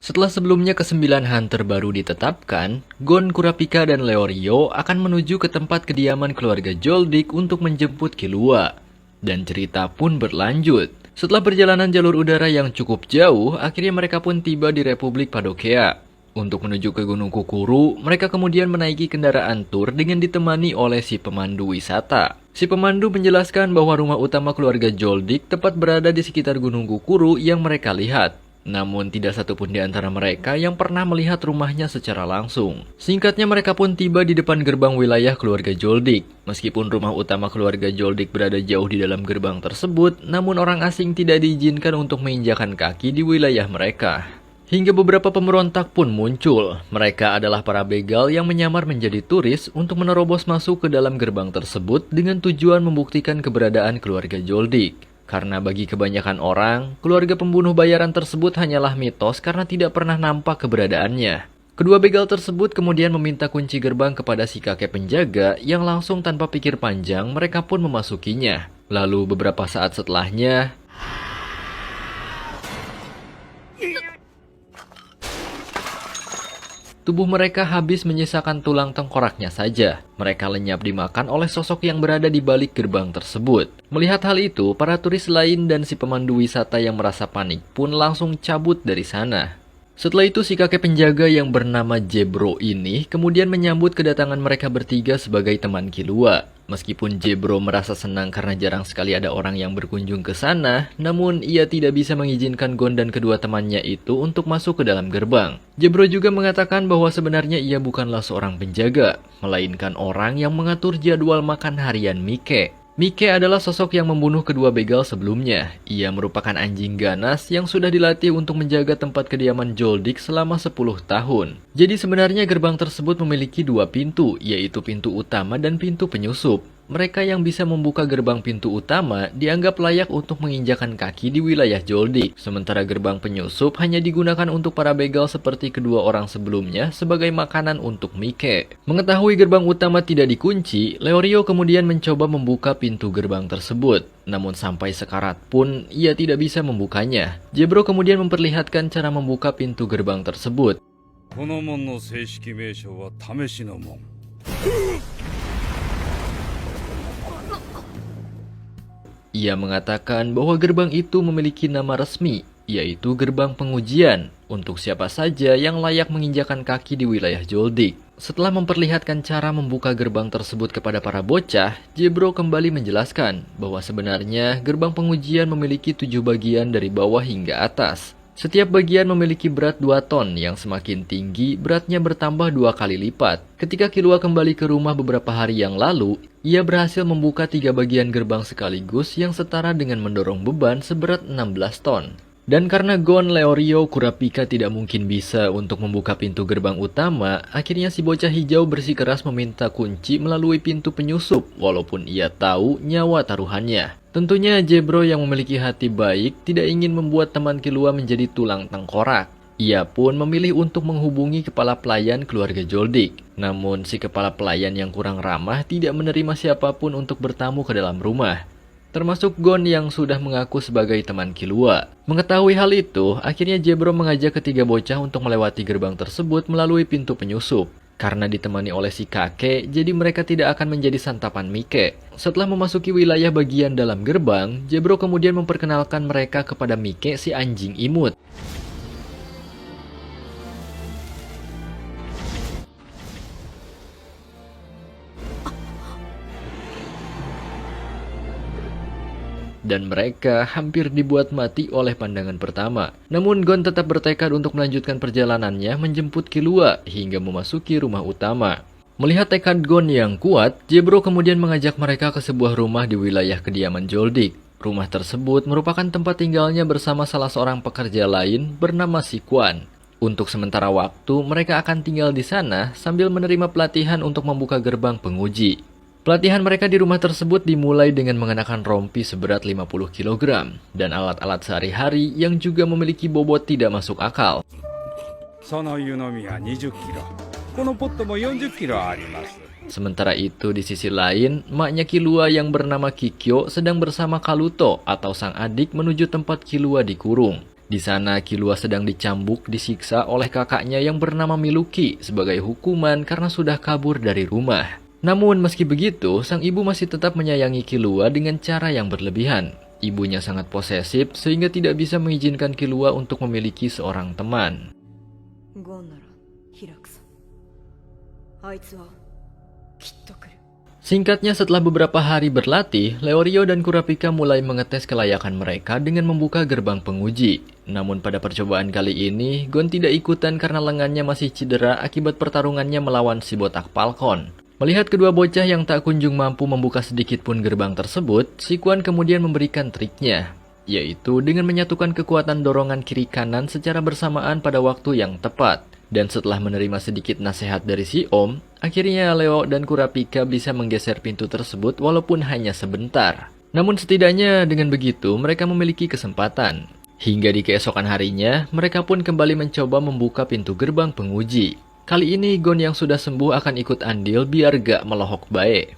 Setelah sebelumnya ke-9 hunter baru ditetapkan, Gon, Kurapika, dan Leorio akan menuju ke tempat kediaman keluarga Joldik untuk menjemput Killua. Dan cerita pun berlanjut. Setelah perjalanan jalur udara yang cukup jauh, akhirnya mereka pun tiba di Republik Padokea. Untuk menuju ke Gunung Kukuru, mereka kemudian menaiki kendaraan tur dengan ditemani oleh si pemandu wisata. Si pemandu menjelaskan bahwa rumah utama keluarga Joldik tepat berada di sekitar Gunung Kukuru yang mereka lihat. Namun tidak satupun di antara mereka yang pernah melihat rumahnya secara langsung. Singkatnya mereka pun tiba di depan gerbang wilayah keluarga Joldik. Meskipun rumah utama keluarga Joldik berada jauh di dalam gerbang tersebut, namun orang asing tidak diizinkan untuk menginjakan kaki di wilayah mereka. Hingga beberapa pemberontak pun muncul. Mereka adalah para begal yang menyamar menjadi turis untuk menerobos masuk ke dalam gerbang tersebut dengan tujuan membuktikan keberadaan keluarga Joldik. Karena bagi kebanyakan orang, keluarga pembunuh bayaran tersebut hanyalah mitos karena tidak pernah nampak keberadaannya. Kedua begal tersebut kemudian meminta kunci gerbang kepada si kakek penjaga yang langsung tanpa pikir panjang mereka pun memasukinya. Lalu beberapa saat setelahnya, tubuh mereka habis menyisakan tulang tengkoraknya saja. Mereka lenyap dimakan oleh sosok yang berada di balik gerbang tersebut. Melihat hal itu, para turis lain dan si pemandu wisata yang merasa panik pun langsung cabut dari sana. Setelah itu si kakek penjaga yang bernama Jebro ini kemudian menyambut kedatangan mereka bertiga sebagai teman Killua. Meskipun Jebro merasa senang karena jarang sekali ada orang yang berkunjung ke sana, namun ia tidak bisa mengizinkan Gon dan kedua temannya itu untuk masuk ke dalam gerbang. Jebro juga mengatakan bahwa sebenarnya ia bukanlah seorang penjaga, melainkan orang yang mengatur jadwal makan harian Mike. Mike adalah sosok yang membunuh kedua begal sebelumnya. Ia merupakan anjing ganas yang sudah dilatih untuk menjaga tempat kediaman Joldik selama 10 tahun. Jadi sebenarnya gerbang tersebut memiliki dua pintu, yaitu pintu utama dan pintu penyusup. Mereka yang bisa membuka gerbang pintu utama dianggap layak untuk menginjakan kaki di wilayah Joldik. Sementara gerbang penyusup hanya digunakan untuk para begal seperti kedua orang sebelumnya sebagai makanan untuk Mike. Mengetahui gerbang utama tidak dikunci, Leorio kemudian mencoba membuka pintu gerbang tersebut. Namun sampai sekarat pun ia tidak bisa membukanya. Jebro kemudian memperlihatkan cara membuka pintu gerbang tersebut. Ia mengatakan bahwa gerbang itu memiliki nama resmi, yaitu gerbang pengujian, untuk siapa saja yang layak menginjakan kaki di wilayah Joldik. Setelah memperlihatkan cara membuka gerbang tersebut kepada para bocah, Jebro kembali menjelaskan bahwa sebenarnya gerbang pengujian memiliki 7 bagian dari bawah hingga atas. Setiap bagian memiliki berat 2 ton yang semakin tinggi, beratnya bertambah 2 kali lipat. Ketika Killua kembali ke rumah beberapa hari yang lalu, ia berhasil membuka 3 bagian gerbang sekaligus yang setara dengan mendorong beban seberat 16 ton. Dan karena Gon, Leorio, Kurapika tidak mungkin bisa untuk membuka pintu gerbang utama, akhirnya si bocah hijau bersikeras meminta kunci melalui pintu penyusup, walaupun ia tahu nyawa taruhannya. Tentunya Jebro yang memiliki hati baik tidak ingin membuat teman Killua menjadi tulang tengkorak. Ia pun memilih untuk menghubungi kepala pelayan keluarga Joldik. Namun si kepala pelayan yang kurang ramah tidak menerima siapapun untuk bertamu ke dalam rumah. Termasuk Gon yang sudah mengaku sebagai teman Killua. Mengetahui hal itu, akhirnya Jebro mengajak ketiga bocah untuk melewati gerbang tersebut melalui pintu penyusup. Karena ditemani oleh si kakek, jadi mereka tidak akan menjadi santapan Mike. Setelah memasuki wilayah bagian dalam gerbang, Jebro kemudian memperkenalkan mereka kepada Mike si anjing imut. dan mereka hampir dibuat mati oleh pandangan pertama. Namun Gon tetap bertekad untuk melanjutkan perjalanannya menjemput Killua hingga memasuki rumah utama. Melihat tekad Gon yang kuat, Jebro kemudian mengajak mereka ke sebuah rumah di wilayah kediaman Joldik. Rumah tersebut merupakan tempat tinggalnya bersama salah seorang pekerja lain bernama Sikuan. Untuk sementara waktu, mereka akan tinggal di sana sambil menerima pelatihan untuk membuka gerbang penguji. Pelatihan mereka di rumah tersebut dimulai dengan mengenakan rompi seberat 50 kg dan alat-alat sehari-hari yang juga memiliki bobot tidak masuk akal. Sementara itu di sisi lain, maknya Killua yang bernama Kikyo sedang bersama Kaluto atau sang adik menuju tempat Killua dikurung. Di sana Killua sedang dicambuk disiksa oleh kakaknya yang bernama Miluki sebagai hukuman karena sudah kabur dari rumah. Namun meski begitu, sang ibu masih tetap menyayangi Killua dengan cara yang berlebihan. Ibunya sangat posesif sehingga tidak bisa mengizinkan Killua untuk memiliki seorang teman. Singkatnya, setelah beberapa hari berlatih, Leorio dan Kurapika mulai mengetes kelayakan mereka dengan membuka gerbang penguji. Namun pada percobaan kali ini, Gon tidak ikutan karena lengannya masih cedera akibat pertarungannya melawan si botak Falcon. Melihat kedua bocah yang tak kunjung mampu membuka sedikit pun gerbang tersebut, Sikuan kemudian memberikan triknya, yaitu dengan menyatukan kekuatan dorongan kiri kanan secara bersamaan pada waktu yang tepat. Dan setelah menerima sedikit nasihat dari si Om, akhirnya Leo dan Kurapika bisa menggeser pintu tersebut walaupun hanya sebentar. Namun setidaknya dengan begitu mereka memiliki kesempatan. Hingga di keesokan harinya, mereka pun kembali mencoba membuka pintu gerbang penguji. Kali ini Gon yang sudah sembuh akan ikut andil biar gak melohok bae.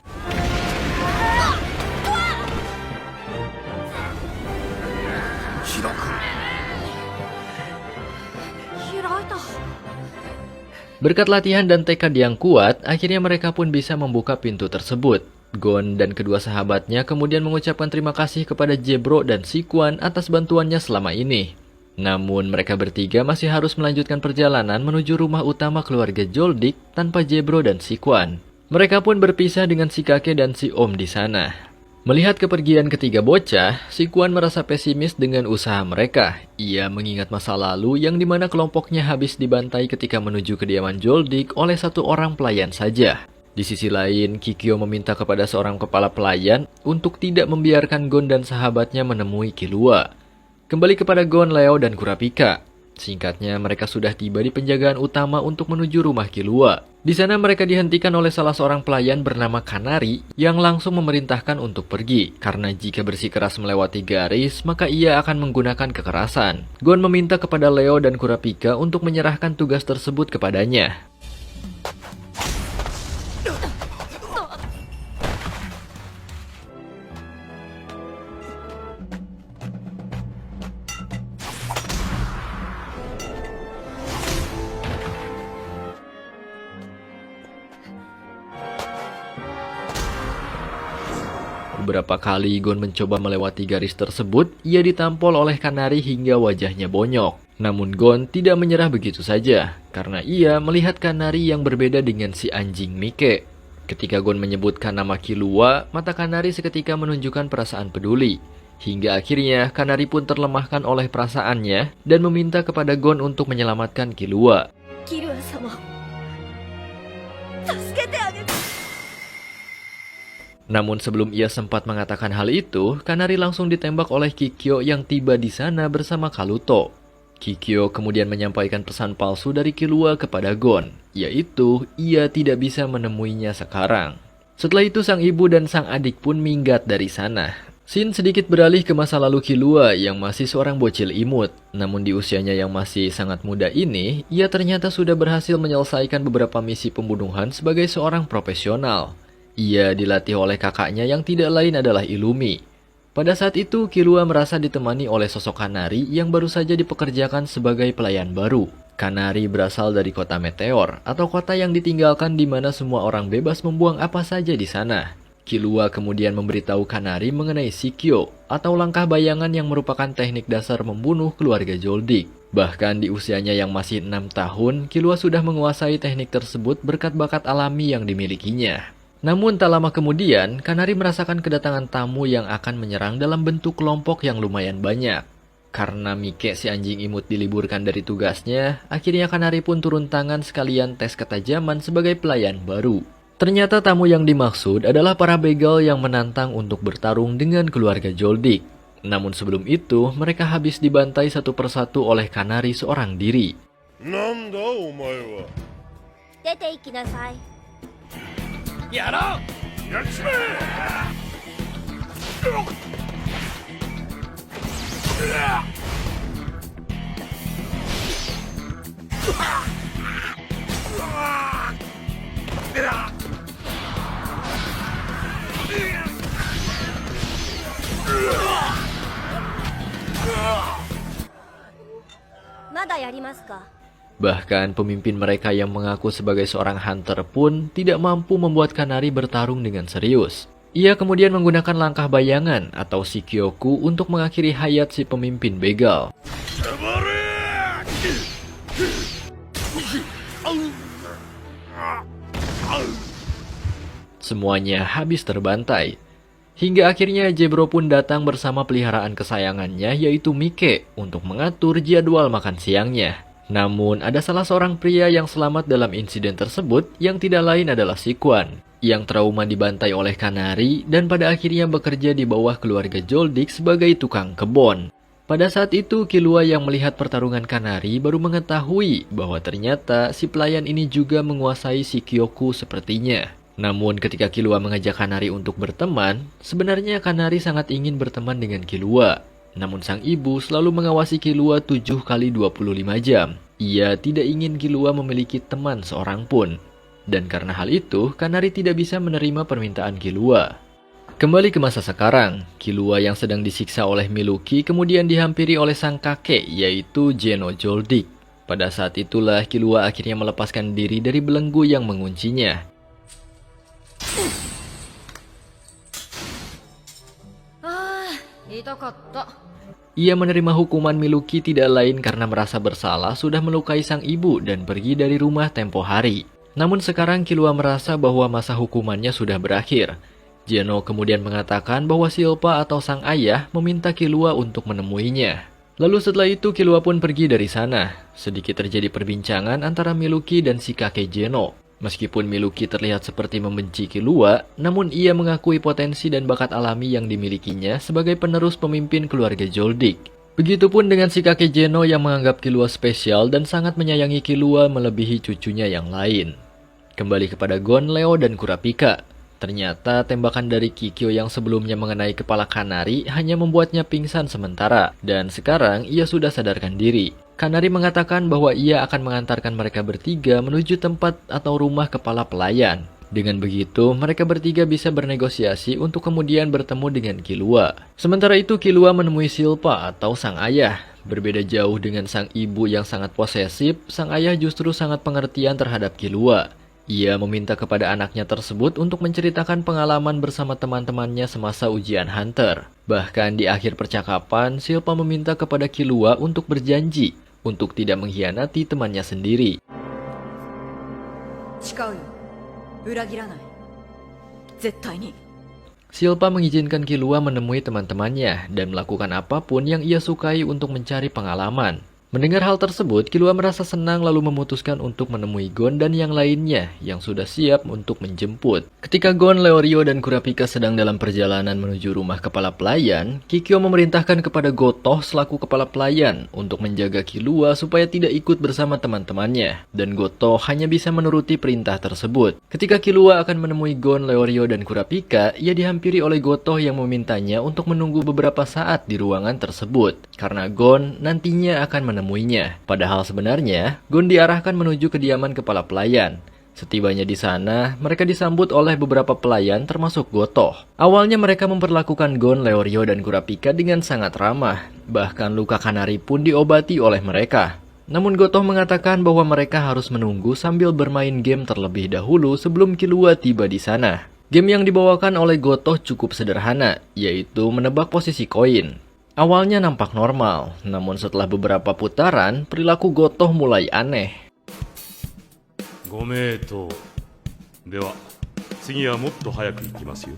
Berkat latihan dan tekad yang kuat, akhirnya mereka pun bisa membuka pintu tersebut. Gon dan kedua sahabatnya kemudian mengucapkan terima kasih kepada Jebro dan Sikuan atas bantuannya selama ini. Namun mereka bertiga masih harus melanjutkan perjalanan menuju rumah utama keluarga Joldik tanpa Jebro dan Sikuan. Mereka pun berpisah dengan si kakek dan si om di sana. Melihat kepergian ketiga bocah, Sikuan merasa pesimis dengan usaha mereka. Ia mengingat masa lalu yang dimana kelompoknya habis dibantai ketika menuju kediaman Joldik oleh satu orang pelayan saja. Di sisi lain, Kikyo meminta kepada seorang kepala pelayan untuk tidak membiarkan Gon dan sahabatnya menemui Killua. Kembali kepada Gon, Leo, dan Kurapika. Singkatnya, mereka sudah tiba di penjagaan utama untuk menuju rumah Killua. Di sana mereka dihentikan oleh salah seorang pelayan bernama Kanari yang langsung memerintahkan untuk pergi. Karena jika bersikeras melewati garis, maka ia akan menggunakan kekerasan. Gon meminta kepada Leo dan Kurapika untuk menyerahkan tugas tersebut kepadanya. Beberapa kali Gon mencoba melewati garis tersebut, ia ditampol oleh Kanari hingga wajahnya bonyok. Namun Gon tidak menyerah begitu saja, karena ia melihat Kanari yang berbeda dengan si anjing Mike. Ketika Gon menyebutkan nama Killua, mata Kanari seketika menunjukkan perasaan peduli. Hingga akhirnya Kanari pun terlemahkan oleh perasaannya dan meminta kepada Gon untuk menyelamatkan Killua. Killua-sama, tasukete agete. Namun sebelum ia sempat mengatakan hal itu, Kanari langsung ditembak oleh Kikyo yang tiba di sana bersama Kaluto. Kikyo kemudian menyampaikan pesan palsu dari Killua kepada Gon, yaitu ia tidak bisa menemuinya sekarang. Setelah itu sang ibu dan sang adik pun minggat dari sana. Scene sedikit beralih ke masa lalu Killua yang masih seorang bocil imut. Namun di usianya yang masih sangat muda ini, ia ternyata sudah berhasil menyelesaikan beberapa misi pembunuhan sebagai seorang profesional. Ia dilatih oleh kakaknya yang tidak lain adalah Illumi. Pada saat itu, Killua merasa ditemani oleh sosok Kanari yang baru saja dipekerjakan sebagai pelayan baru. Kanari berasal dari kota Meteor, atau kota yang ditinggalkan di mana semua orang bebas membuang apa saja di sana. Killua kemudian memberitahu Kanari mengenai Shikyo, atau langkah bayangan yang merupakan teknik dasar membunuh keluarga Joldik. Bahkan di usianya yang masih 6 tahun, Killua sudah menguasai teknik tersebut berkat bakat alami yang dimilikinya. Namun tak lama kemudian, Kanari merasakan kedatangan tamu yang akan menyerang dalam bentuk kelompok yang lumayan banyak. Karena Mike si anjing imut diliburkan dari tugasnya, akhirnya Kanari pun turun tangan sekalian tes ketajaman sebagai pelayan baru. Ternyata tamu yang dimaksud adalah para begal yang menantang untuk bertarung dengan keluarga Joldik. Namun sebelum itu, mereka habis dibantai satu persatu oleh Kanari seorang diri. なんだお前は。出て行きなさい。やろう。やっちまえ。まだやりますか。 Bahkan pemimpin mereka yang mengaku sebagai seorang hunter pun tidak mampu membuat Kanari bertarung dengan serius. Ia kemudian menggunakan langkah bayangan atau Shikyoku untuk mengakhiri hayat si pemimpin begal. Semuanya habis terbantai. Hingga akhirnya Jebro pun datang bersama peliharaan kesayangannya yaitu Mike untuk mengatur jadwal makan siangnya. Namun ada salah seorang pria yang selamat dalam insiden tersebut yang tidak lain adalah Sikwan, yang trauma dibantai oleh Kanari dan pada akhirnya bekerja di bawah keluarga Joldik sebagai tukang kebon. Pada saat itu Killua yang melihat pertarungan Kanari baru mengetahui bahwa ternyata si pelayan ini juga menguasai Shikyoku sepertinya. Namun ketika Killua mengajak Kanari untuk berteman, sebenarnya Kanari sangat ingin berteman dengan Killua. Namun sang ibu selalu mengawasi Killua 7 kali 25 jam. Ia tidak ingin Killua memiliki teman seorang pun. Dan karena hal itu, Kanari tidak bisa menerima permintaan Killua. Kembali ke masa sekarang, Killua yang sedang disiksa oleh Miluki kemudian dihampiri oleh sang kakek yaitu Geno Joldik. Pada saat itulah Killua akhirnya melepaskan diri dari belenggu yang menguncinya. Ia menerima hukuman Miluki tidak lain karena merasa bersalah sudah melukai sang ibu dan pergi dari rumah tempo hari. Namun sekarang Killua merasa bahwa masa hukumannya sudah berakhir. Geno kemudian mengatakan bahwa Silpa atau sang ayah meminta Killua untuk menemuinya. Lalu setelah itu Killua pun pergi dari sana. Sedikit terjadi perbincangan antara Miluki dan si kakek Geno. Meskipun Miluki terlihat seperti membenci Killua, namun ia mengakui potensi dan bakat alami yang dimilikinya sebagai penerus pemimpin keluarga Joldik. Begitupun dengan si kakek Geno yang menganggap Killua spesial dan sangat menyayangi Killua melebihi cucunya yang lain. Kembali kepada Gon, Leo, dan Kurapika. Ternyata tembakan dari Kikyo yang sebelumnya mengenai kepala Kanari hanya membuatnya pingsan sementara, dan sekarang ia sudah sadarkan diri. Kanari mengatakan bahwa ia akan mengantarkan mereka bertiga menuju tempat atau rumah kepala pelayan. Dengan begitu, mereka bertiga bisa bernegosiasi untuk kemudian bertemu dengan Killua. Sementara itu, Killua menemui Silpa atau sang ayah. Berbeda jauh dengan sang ibu yang sangat posesif, sang ayah justru sangat pengertian terhadap Killua. Ia meminta kepada anaknya tersebut untuk menceritakan pengalaman bersama teman-temannya semasa ujian Hunter. Bahkan di akhir percakapan, Silpa meminta kepada Killua untuk berjanji untuk tidak mengkhianati temannya sendiri. Silpa mengizinkan Killua menemui teman-temannya dan melakukan apapun yang ia sukai untuk mencari pengalaman. Mendengar hal tersebut, Killua merasa senang lalu memutuskan untuk menemui Gon dan yang lainnya yang sudah siap untuk menjemput. Ketika Gon, Leorio, dan Kurapika sedang dalam perjalanan menuju rumah kepala pelayan, Kikyo memerintahkan kepada Gotoh selaku kepala pelayan untuk menjaga Killua supaya tidak ikut bersama teman-temannya. Dan Gotoh hanya bisa menuruti perintah tersebut. Ketika Killua akan menemui Gon, Leorio, dan Kurapika, ia dihampiri oleh Gotoh yang memintanya untuk menunggu beberapa saat di ruangan tersebut. Karena Gon nantinya akan menemuinya. Padahal sebenarnya, Gon diarahkan menuju kediaman kepala pelayan. Setibanya di sana, mereka disambut oleh beberapa pelayan termasuk Gotoh. Awalnya mereka memperlakukan Gon, Leorio, dan Kurapika dengan sangat ramah. Bahkan luka Kanari pun diobati oleh mereka. Namun Gotoh mengatakan bahwa mereka harus menunggu sambil bermain game terlebih dahulu sebelum Killua tiba di sana. Game yang dibawakan oleh Gotoh cukup sederhana, yaitu menebak posisi koin. Awalnya nampak normal, namun setelah beberapa putaran, perilaku Gotoh mulai aneh. ご名答では次はもっと早く行きますよ。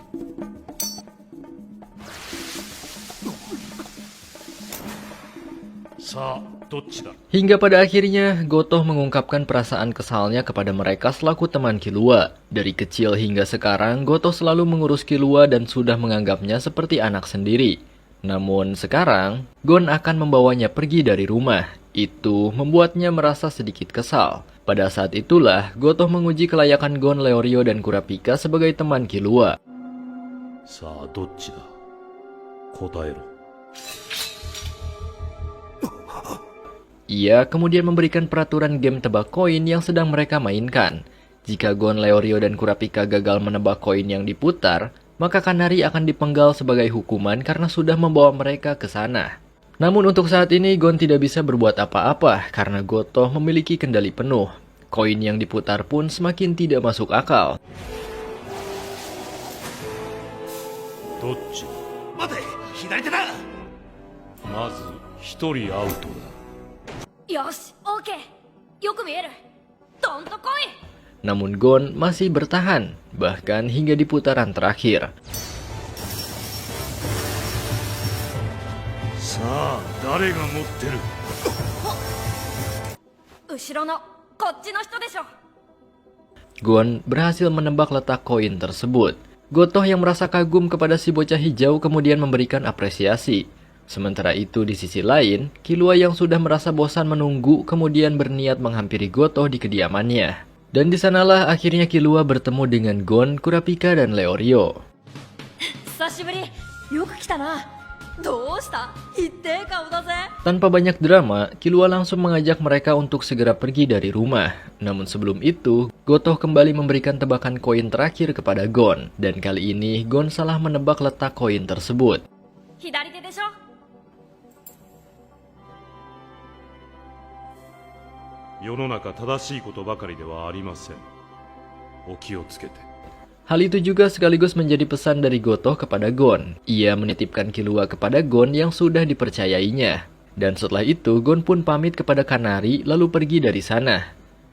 さあ、どっちだ。 Hingga pada akhirnya, Gotoh mengungkapkan perasaan kesalnya kepada mereka selaku teman Killua. Dari kecil hingga sekarang, Gotoh selalu mengurus Killua dan sudah menganggapnya seperti anak sendiri. Namun sekarang, Gon akan membawanya pergi dari rumah. Itu membuatnya merasa sedikit kesal. Pada saat itulah, Gotoh menguji kelayakan Gon, Leorio, dan Kurapika sebagai teman Killua. さあ、どっちだ。答えろ。 Ia kemudian memberikan peraturan game tebak koin yang sedang mereka mainkan. Jika Gon, Leorio, dan Kurapika gagal menebak koin yang diputar, maka Kanari akan dipenggal sebagai hukuman karena sudah membawa mereka ke sana. Namun untuk saat ini Gon tidak bisa berbuat apa-apa karena Gotoh memiliki kendali penuh. Koin yang diputar pun semakin tidak masuk akal. どっち。待て、左手だ。まず一人アウトだ。 よし、オーケー。よく見える。どんと来い。 Namun Gon masih bertahan, bahkan hingga di putaran terakhir. さあ、誰が持ってる。後ろのこっちの人でしょ。 Gon berhasil menebak letak koin tersebut. Gotoh yang merasa kagum kepada si bocah hijau kemudian memberikan apresiasi. Sementara itu di sisi lain, Killua yang sudah merasa bosan menunggu kemudian berniat menghampiri Gotoh di kediamannya. Dan di sanalah akhirnya Killua bertemu dengan Gon, Kurapika, dan Leorio. 久しぶり。よく来たな。どうした？一定顔だぜ。 Tanpa banyak drama, Killua langsung mengajak mereka untuk segera pergi dari rumah. Namun sebelum itu, Gotoh kembali memberikan tebakan koin terakhir kepada Gon. Dan kali ini, Gon salah menebak letak koin tersebut. 左手でしょ。 世の中正しいことばかりではありません。お気をつけて。 Hal itu juga sekaligus menjadi pesan dari Gotoh kepada Gon. Ia menitipkan Killua kepada Gon yang sudah dipercayainya. Dan setelah itu, Gon pun pamit kepada Kanari lalu pergi dari sana.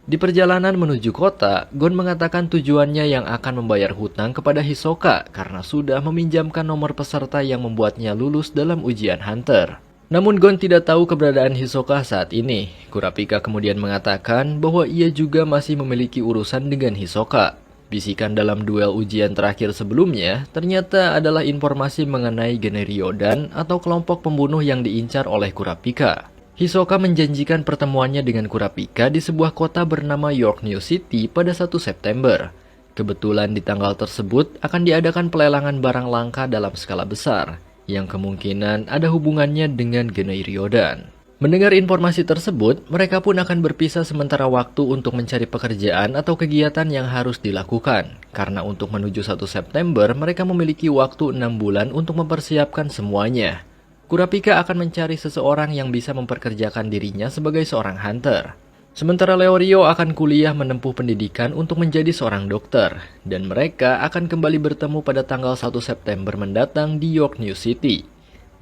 Di perjalanan menuju kota, Gon mengatakan tujuannya yang akan membayar hutang kepada Hisoka karena sudah meminjamkan nomor peserta yang membuatnya lulus dalam ujian Hunter. Namun Gon tidak tahu keberadaan Hisoka saat ini. Kurapika kemudian mengatakan bahwa ia juga masih memiliki urusan dengan Hisoka. Bisikan dalam duel ujian terakhir sebelumnya ternyata adalah informasi mengenai gene Ryodan atau kelompok pembunuh yang diincar oleh Kurapika. Hisoka menjanjikan pertemuannya dengan Kurapika di sebuah kota bernama York New City pada 1 September. Kebetulan di tanggal tersebut akan diadakan pelelangan barang langka dalam skala besar, yang kemungkinan ada hubungannya dengan gene Ryodan. Mendengar informasi tersebut, mereka pun akan berpisah sementara waktu untuk mencari pekerjaan atau kegiatan yang harus dilakukan. Karena untuk menuju 1 September, mereka memiliki waktu 6 bulan untuk mempersiapkan semuanya. Kurapika akan mencari seseorang yang bisa memperkerjakan dirinya sebagai seorang hunter. Sementara Leorio akan kuliah menempuh pendidikan untuk menjadi seorang dokter. Dan mereka akan kembali bertemu pada tanggal 1 September mendatang di York New City.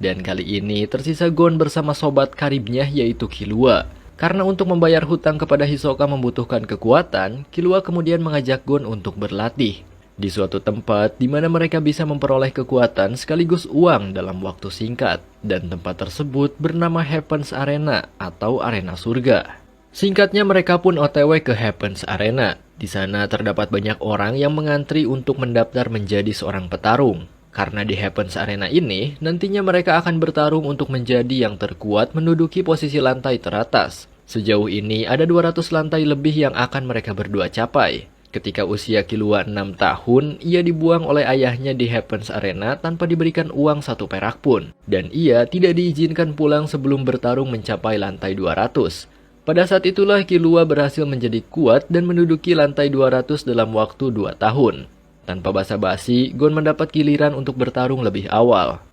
Dan kali ini tersisa Gon bersama sobat karibnya yaitu Killua. Karena untuk membayar hutang kepada Hisoka membutuhkan kekuatan, Killua kemudian mengajak Gon untuk berlatih. Di suatu tempat di mana mereka bisa memperoleh kekuatan sekaligus uang dalam waktu singkat. Dan tempat tersebut bernama Heaven's Arena atau Arena Surga. Singkatnya mereka pun OTW ke Heaven's Arena. Di sana terdapat banyak orang yang mengantri untuk mendaftar menjadi seorang petarung. Karena di Heaven's Arena ini, nantinya mereka akan bertarung untuk menjadi yang terkuat menduduki posisi lantai teratas. Sejauh ini ada 200 lantai lebih yang akan mereka berdua capai. Ketika usia Killua 6 tahun, ia dibuang oleh ayahnya di Heaven's Arena tanpa diberikan uang 1 perak pun. Dan ia tidak diizinkan pulang sebelum bertarung mencapai lantai 200. Pada saat itulah Killua berhasil menjadi kuat dan menduduki lantai 200 dalam waktu 2 tahun. Tanpa basa-basi, Gon mendapat giliran untuk bertarung lebih awal.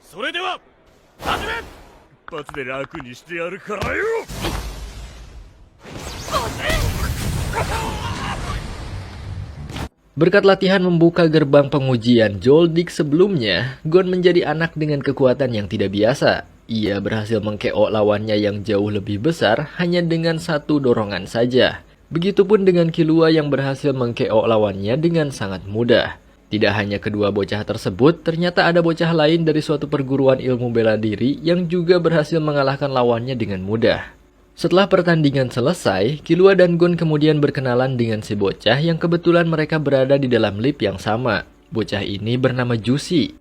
それでは始め。一発で楽にしてやるからよ。 Berkat latihan membuka gerbang pengujian Joldik sebelumnya, Gon menjadi anak dengan kekuatan yang tidak biasa. Ia berhasil meng-KO lawannya yang jauh lebih besar hanya dengan 1 dorongan saja. Begitupun dengan Killua yang berhasil meng-KO lawannya dengan sangat mudah. Tidak hanya kedua bocah tersebut, ternyata ada bocah lain dari suatu perguruan ilmu bela diri yang juga berhasil mengalahkan lawannya dengan mudah. Setelah pertandingan selesai, Killua dan Gon kemudian berkenalan dengan si bocah yang kebetulan mereka berada di dalam lift yang sama. Bocah ini bernama Jushi.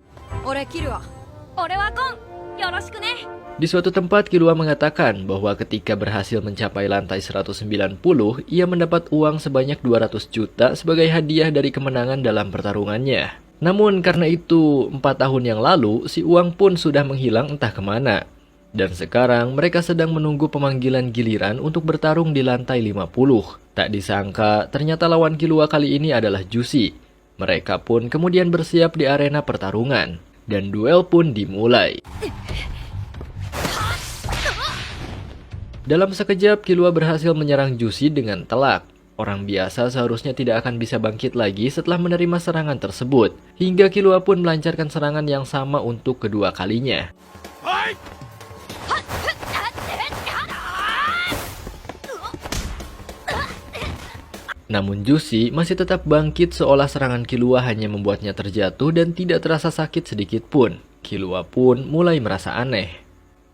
俺キルア俺はゴンよろしくね Di suatu tempat, Killua mengatakan bahwa ketika berhasil mencapai lantai 190, ia mendapat uang sebanyak 200 juta sebagai hadiah dari kemenangan dalam pertarungannya. Namun karena itu 4 tahun yang lalu, si uang pun sudah menghilang entah kemana. Dan sekarang mereka sedang menunggu pemanggilan giliran untuk bertarung di lantai 50. Tak disangka, ternyata lawan Killua kali ini adalah Jushi. Mereka pun kemudian bersiap di arena pertarungan. Dan duel pun dimulai. Dalam sekejap, Killua berhasil menyerang Jushi dengan telak. Orang biasa seharusnya tidak akan bisa bangkit lagi setelah menerima serangan tersebut. Hingga Killua pun melancarkan serangan yang sama untuk kedua kalinya. Namun Jushi masih tetap bangkit seolah serangan Killua hanya membuatnya terjatuh dan tidak terasa sakit sedikit pun. Killua pun mulai merasa aneh.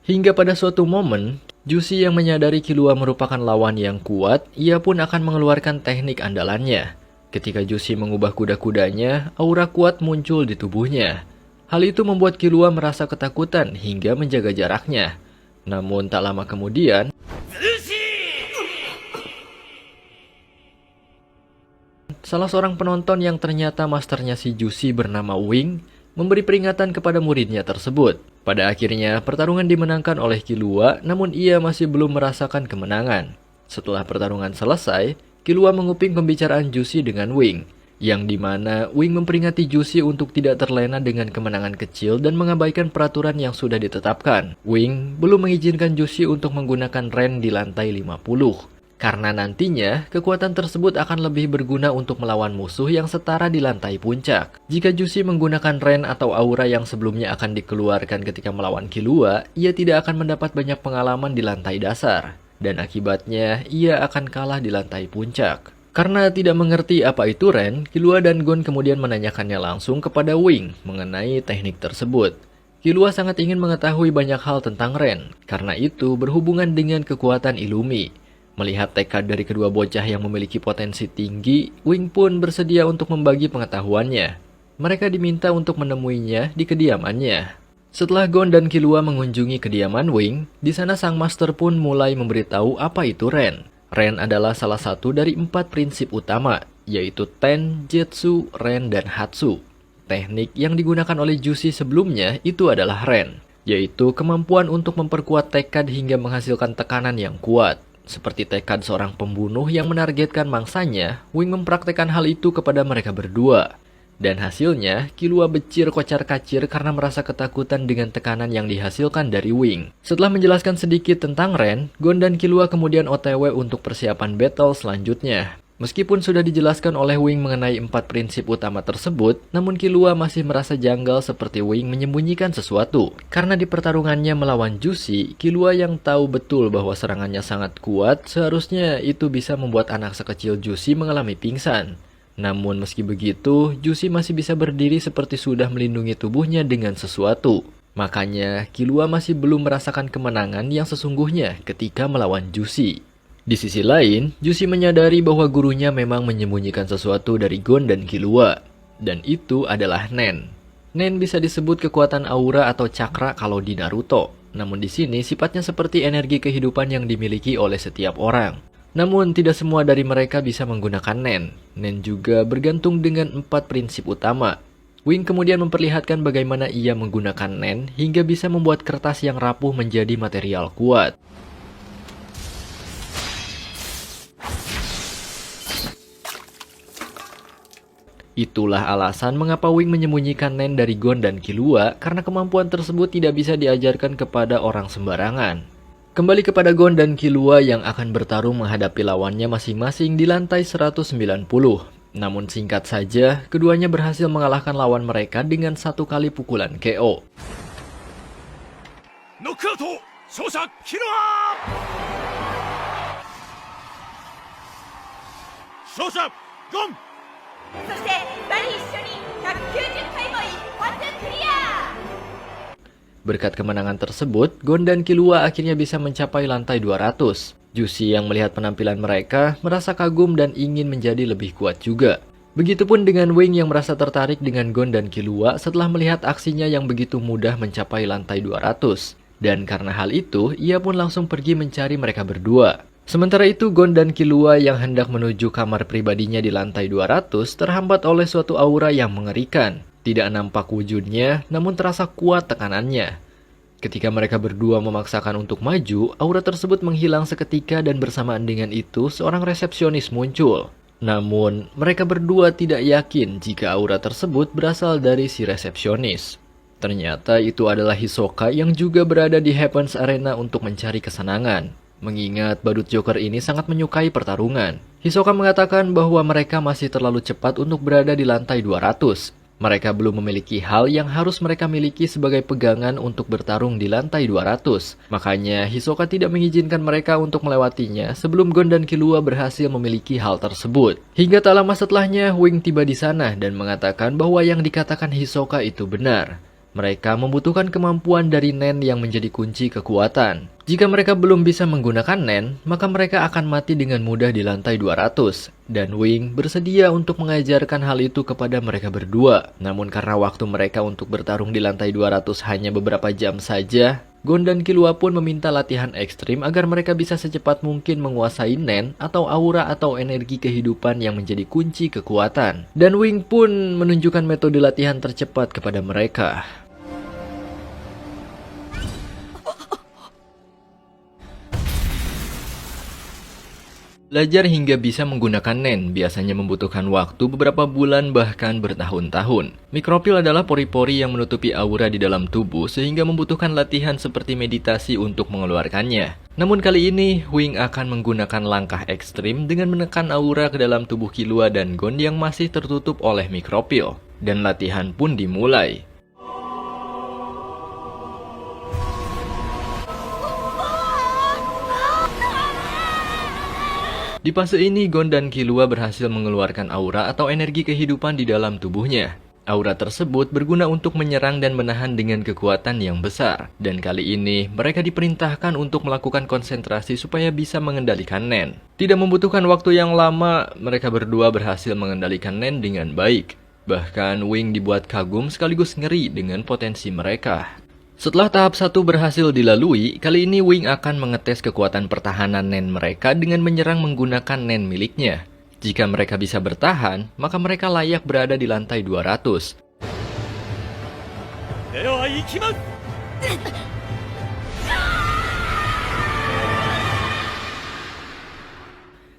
Hingga pada suatu momen, Jushi yang menyadari Killua merupakan lawan yang kuat, ia pun akan mengeluarkan teknik andalannya. Ketika Jushi mengubah kuda-kudanya, aura kuat muncul di tubuhnya. Hal itu membuat Killua merasa ketakutan hingga menjaga jaraknya. Namun tak lama kemudian, salah seorang penonton yang ternyata masternya si Jushi bernama Wing, memberi peringatan kepada muridnya tersebut. Pada akhirnya, pertarungan dimenangkan oleh Killua, namun ia masih belum merasakan kemenangan. Setelah pertarungan selesai, Killua menguping pembicaraan Jushi dengan Wing, yang dimana Wing memperingati Jushi untuk tidak terlena dengan kemenangan kecil dan mengabaikan peraturan yang sudah ditetapkan. Wing belum mengizinkan Jushi untuk menggunakan Ren di lantai 50. Karena nantinya, kekuatan tersebut akan lebih berguna untuk melawan musuh yang setara di lantai puncak. Jika Jushi menggunakan Ren atau aura yang sebelumnya akan dikeluarkan ketika melawan Killua, ia tidak akan mendapat banyak pengalaman di lantai dasar. Dan akibatnya, ia akan kalah di lantai puncak. Karena tidak mengerti apa itu Ren, Killua dan Gon kemudian menanyakannya langsung kepada Wing mengenai teknik tersebut. Killua sangat ingin mengetahui banyak hal tentang Ren, karena itu berhubungan dengan kekuatan Illumi. Melihat tekad dari kedua bocah yang memiliki potensi tinggi, Wing pun bersedia untuk membagi pengetahuannya. Mereka diminta untuk menemuinya di kediamannya. Setelah Gon dan Killua mengunjungi kediaman Wing, di sana sang master pun mulai memberitahu apa itu Ren. Ren adalah salah satu dari 4 prinsip utama, yaitu Ten, Jetsu, Ren, dan Hatsu. Teknik yang digunakan oleh Jushi sebelumnya itu adalah Ren, yaitu kemampuan untuk memperkuat tekad hingga menghasilkan tekanan yang kuat. Seperti tekad seorang pembunuh yang menargetkan mangsanya, Wing mempraktekkan hal itu kepada mereka berdua. Dan hasilnya, Killua becir kocar-kacir karena merasa ketakutan dengan tekanan yang dihasilkan dari Wing. Setelah menjelaskan sedikit tentang Ren, Gon dan Killua kemudian OTW untuk persiapan battle selanjutnya. Meskipun sudah dijelaskan oleh Wing mengenai 4 prinsip utama tersebut, namun Killua masih merasa janggal seperti Wing menyembunyikan sesuatu. Karena di pertarungannya melawan Jushi, Killua yang tahu betul bahwa serangannya sangat kuat, seharusnya itu bisa membuat anak sekecil Jushi mengalami pingsan. Namun meski begitu, Jushi masih bisa berdiri seperti sudah melindungi tubuhnya dengan sesuatu. Makanya, Killua masih belum merasakan kemenangan yang sesungguhnya ketika melawan Jushi. Di sisi lain, Jushi menyadari bahwa gurunya memang menyembunyikan sesuatu dari Gon dan Killua. Dan itu adalah Nen. Nen bisa disebut kekuatan aura atau cakra kalau di Naruto. Namun di sini sifatnya seperti energi kehidupan yang dimiliki oleh setiap orang. Namun tidak semua dari mereka bisa menggunakan Nen. Nen juga bergantung dengan 4 prinsip utama. Wing kemudian memperlihatkan bagaimana ia menggunakan Nen hingga bisa membuat kertas yang rapuh menjadi material kuat. Itulah alasan mengapa Wing menyembunyikan Nen dari Gon dan Killua, karena kemampuan tersebut tidak bisa diajarkan kepada orang sembarangan. Kembali kepada Gon dan Killua yang akan bertarung menghadapi lawannya masing-masing di lantai 190. Namun singkat saja, keduanya berhasil mengalahkan lawan mereka dengan 1 kali pukulan KO. 勝者ゴン。そして2人一緒に190回も一発クリア。 Berkat kemenangan tersebut, Gon dan Killua akhirnya bisa mencapai lantai 200. Jushi yang melihat penampilan mereka merasa kagum dan ingin menjadi lebih kuat juga. Begitupun dengan Wing yang merasa tertarik dengan Gon dan Killua setelah melihat aksinya yang begitu mudah mencapai lantai 200. Dan karena hal itu, ia pun langsung pergi mencari mereka berdua. Sementara itu, Gon dan Killua yang hendak menuju kamar pribadinya di lantai 200 terhambat oleh suatu aura yang mengerikan. Tidak nampak wujudnya, namun terasa kuat tekanannya. Ketika mereka berdua memaksakan untuk maju, aura tersebut menghilang seketika dan bersamaan dengan itu seorang resepsionis muncul. Namun, mereka berdua tidak yakin jika aura tersebut berasal dari si resepsionis. Ternyata itu adalah Hisoka yang juga berada di Heaven's Arena untuk mencari kesenangan. Mengingat badut Joker ini sangat menyukai pertarungan. Hisoka mengatakan bahwa mereka masih terlalu cepat untuk berada di lantai 200. Mereka belum memiliki hal yang harus mereka miliki sebagai pegangan untuk bertarung di lantai 200. Makanya Hisoka tidak mengizinkan mereka untuk melewatinya sebelum Gon dan Killua berhasil memiliki hal tersebut. Hingga tak lama setelahnya, Wing tiba di sana dan mengatakan bahwa yang dikatakan Hisoka itu benar. Mereka membutuhkan kemampuan dari Nen yang menjadi kunci kekuatan. Jika mereka belum bisa menggunakan Nen, maka mereka akan mati dengan mudah di lantai 200. Dan Wing bersedia untuk mengajarkan hal itu kepada mereka berdua. Namun karena waktu mereka untuk bertarung di lantai 200 hanya beberapa jam saja, Gon dan Killua pun meminta latihan ekstrim agar mereka bisa secepat mungkin menguasai Nen atau aura atau energi kehidupan yang menjadi kunci kekuatan. Dan Wing pun menunjukkan metode latihan tercepat kepada mereka. Belajar hingga bisa menggunakan Nen biasanya membutuhkan waktu beberapa bulan bahkan bertahun-tahun. Mikropil adalah pori-pori yang menutupi aura di dalam tubuh sehingga membutuhkan latihan seperti meditasi untuk mengeluarkannya. Namun kali ini, Wing akan menggunakan langkah ekstrim dengan menekan aura ke dalam tubuh Killua dan Gon yang masih tertutup oleh mikropil. Dan latihan pun dimulai. Di fase ini, Gon dan Killua berhasil mengeluarkan aura atau energi kehidupan di dalam tubuhnya. Aura tersebut berguna untuk menyerang dan menahan dengan kekuatan yang besar. Dan kali ini, mereka diperintahkan untuk melakukan konsentrasi supaya bisa mengendalikan Nen. Tidak membutuhkan waktu yang lama, mereka berdua berhasil mengendalikan Nen dengan baik. Bahkan, Wing dibuat kagum sekaligus ngeri dengan potensi mereka. Setelah tahap 1 berhasil dilalui, kali ini Wing akan mengetes kekuatan pertahanan Nen mereka dengan menyerang menggunakan Nen miliknya. Jika mereka bisa bertahan, maka mereka layak berada di lantai 200. Dewa ikimasu!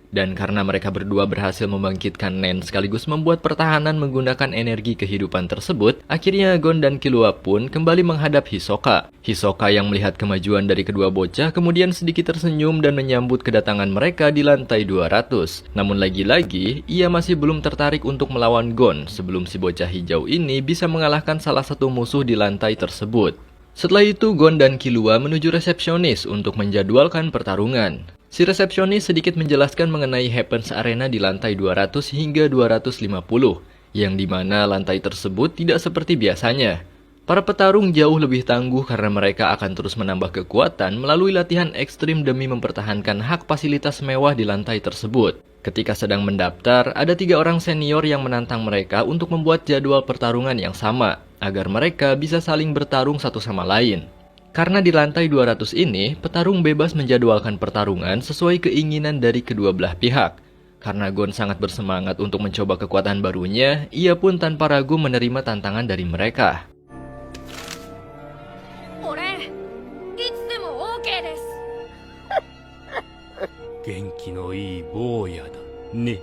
Dan karena mereka berdua berhasil membangkitkan Nen sekaligus membuat pertahanan menggunakan energi kehidupan tersebut, akhirnya Gon dan Killua pun kembali menghadap Hisoka. Hisoka yang melihat kemajuan dari kedua bocah kemudian sedikit tersenyum dan menyambut kedatangan mereka di lantai 200. Namun lagi-lagi, ia masih belum tertarik untuk melawan Gon sebelum si bocah hijau ini bisa mengalahkan salah satu musuh di lantai tersebut. Setelah itu, Gon dan Killua menuju resepsionis untuk menjadwalkan pertarungan. Si resepsionis sedikit menjelaskan mengenai Heaven's Arena di lantai 200 hingga 250, yang dimana lantai tersebut tidak seperti biasanya. Para petarung jauh lebih tangguh karena mereka akan terus menambah kekuatan melalui latihan ekstrim demi mempertahankan hak fasilitas mewah di lantai tersebut. Ketika sedang mendaftar, ada 3 orang senior yang menantang mereka untuk membuat jadwal pertarungan yang sama, agar mereka bisa saling bertarung satu sama lain. Karena di lantai 200 ini, petarung bebas menjadwalkan pertarungan sesuai keinginan dari kedua belah pihak. Karena Gon sangat bersemangat untuk mencoba kekuatan barunya, ia pun tanpa ragu menerima tantangan dari mereka. Ore, itsudemo OK desu. 元気のいい坊やだね。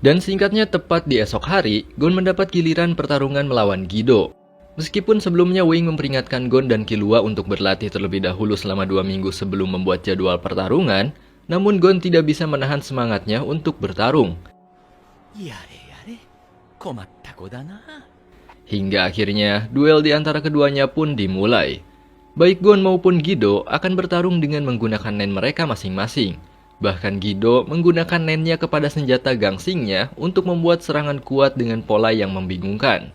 Dan singkatnya tepat di esok hari, Gon mendapat giliran pertarungan melawan Gido. Meskipun sebelumnya Wing memperingatkan Gon dan Killua untuk berlatih terlebih dahulu selama 2 minggu sebelum membuat jadwal pertarungan, namun Gon tidak bisa menahan semangatnya untuk bertarung. Hingga akhirnya, duel di antara keduanya pun dimulai. Baik Gon maupun Gido akan bertarung dengan menggunakan Nen mereka masing-masing. Bahkan Gido menggunakan nennya kepada senjata gangsingnya untuk membuat serangan kuat dengan pola yang membingungkan.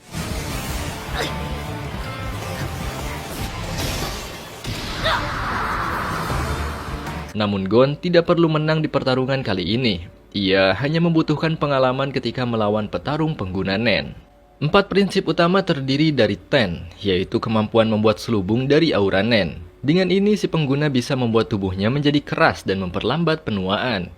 Namun Gon tidak perlu menang di pertarungan kali ini. Ia hanya membutuhkan pengalaman ketika melawan petarung pengguna nen. 4 prinsip utama terdiri dari Ten, yaitu kemampuan membuat selubung dari aura nen. Dengan ini si pengguna bisa membuat tubuhnya menjadi keras dan memperlambat penuaan.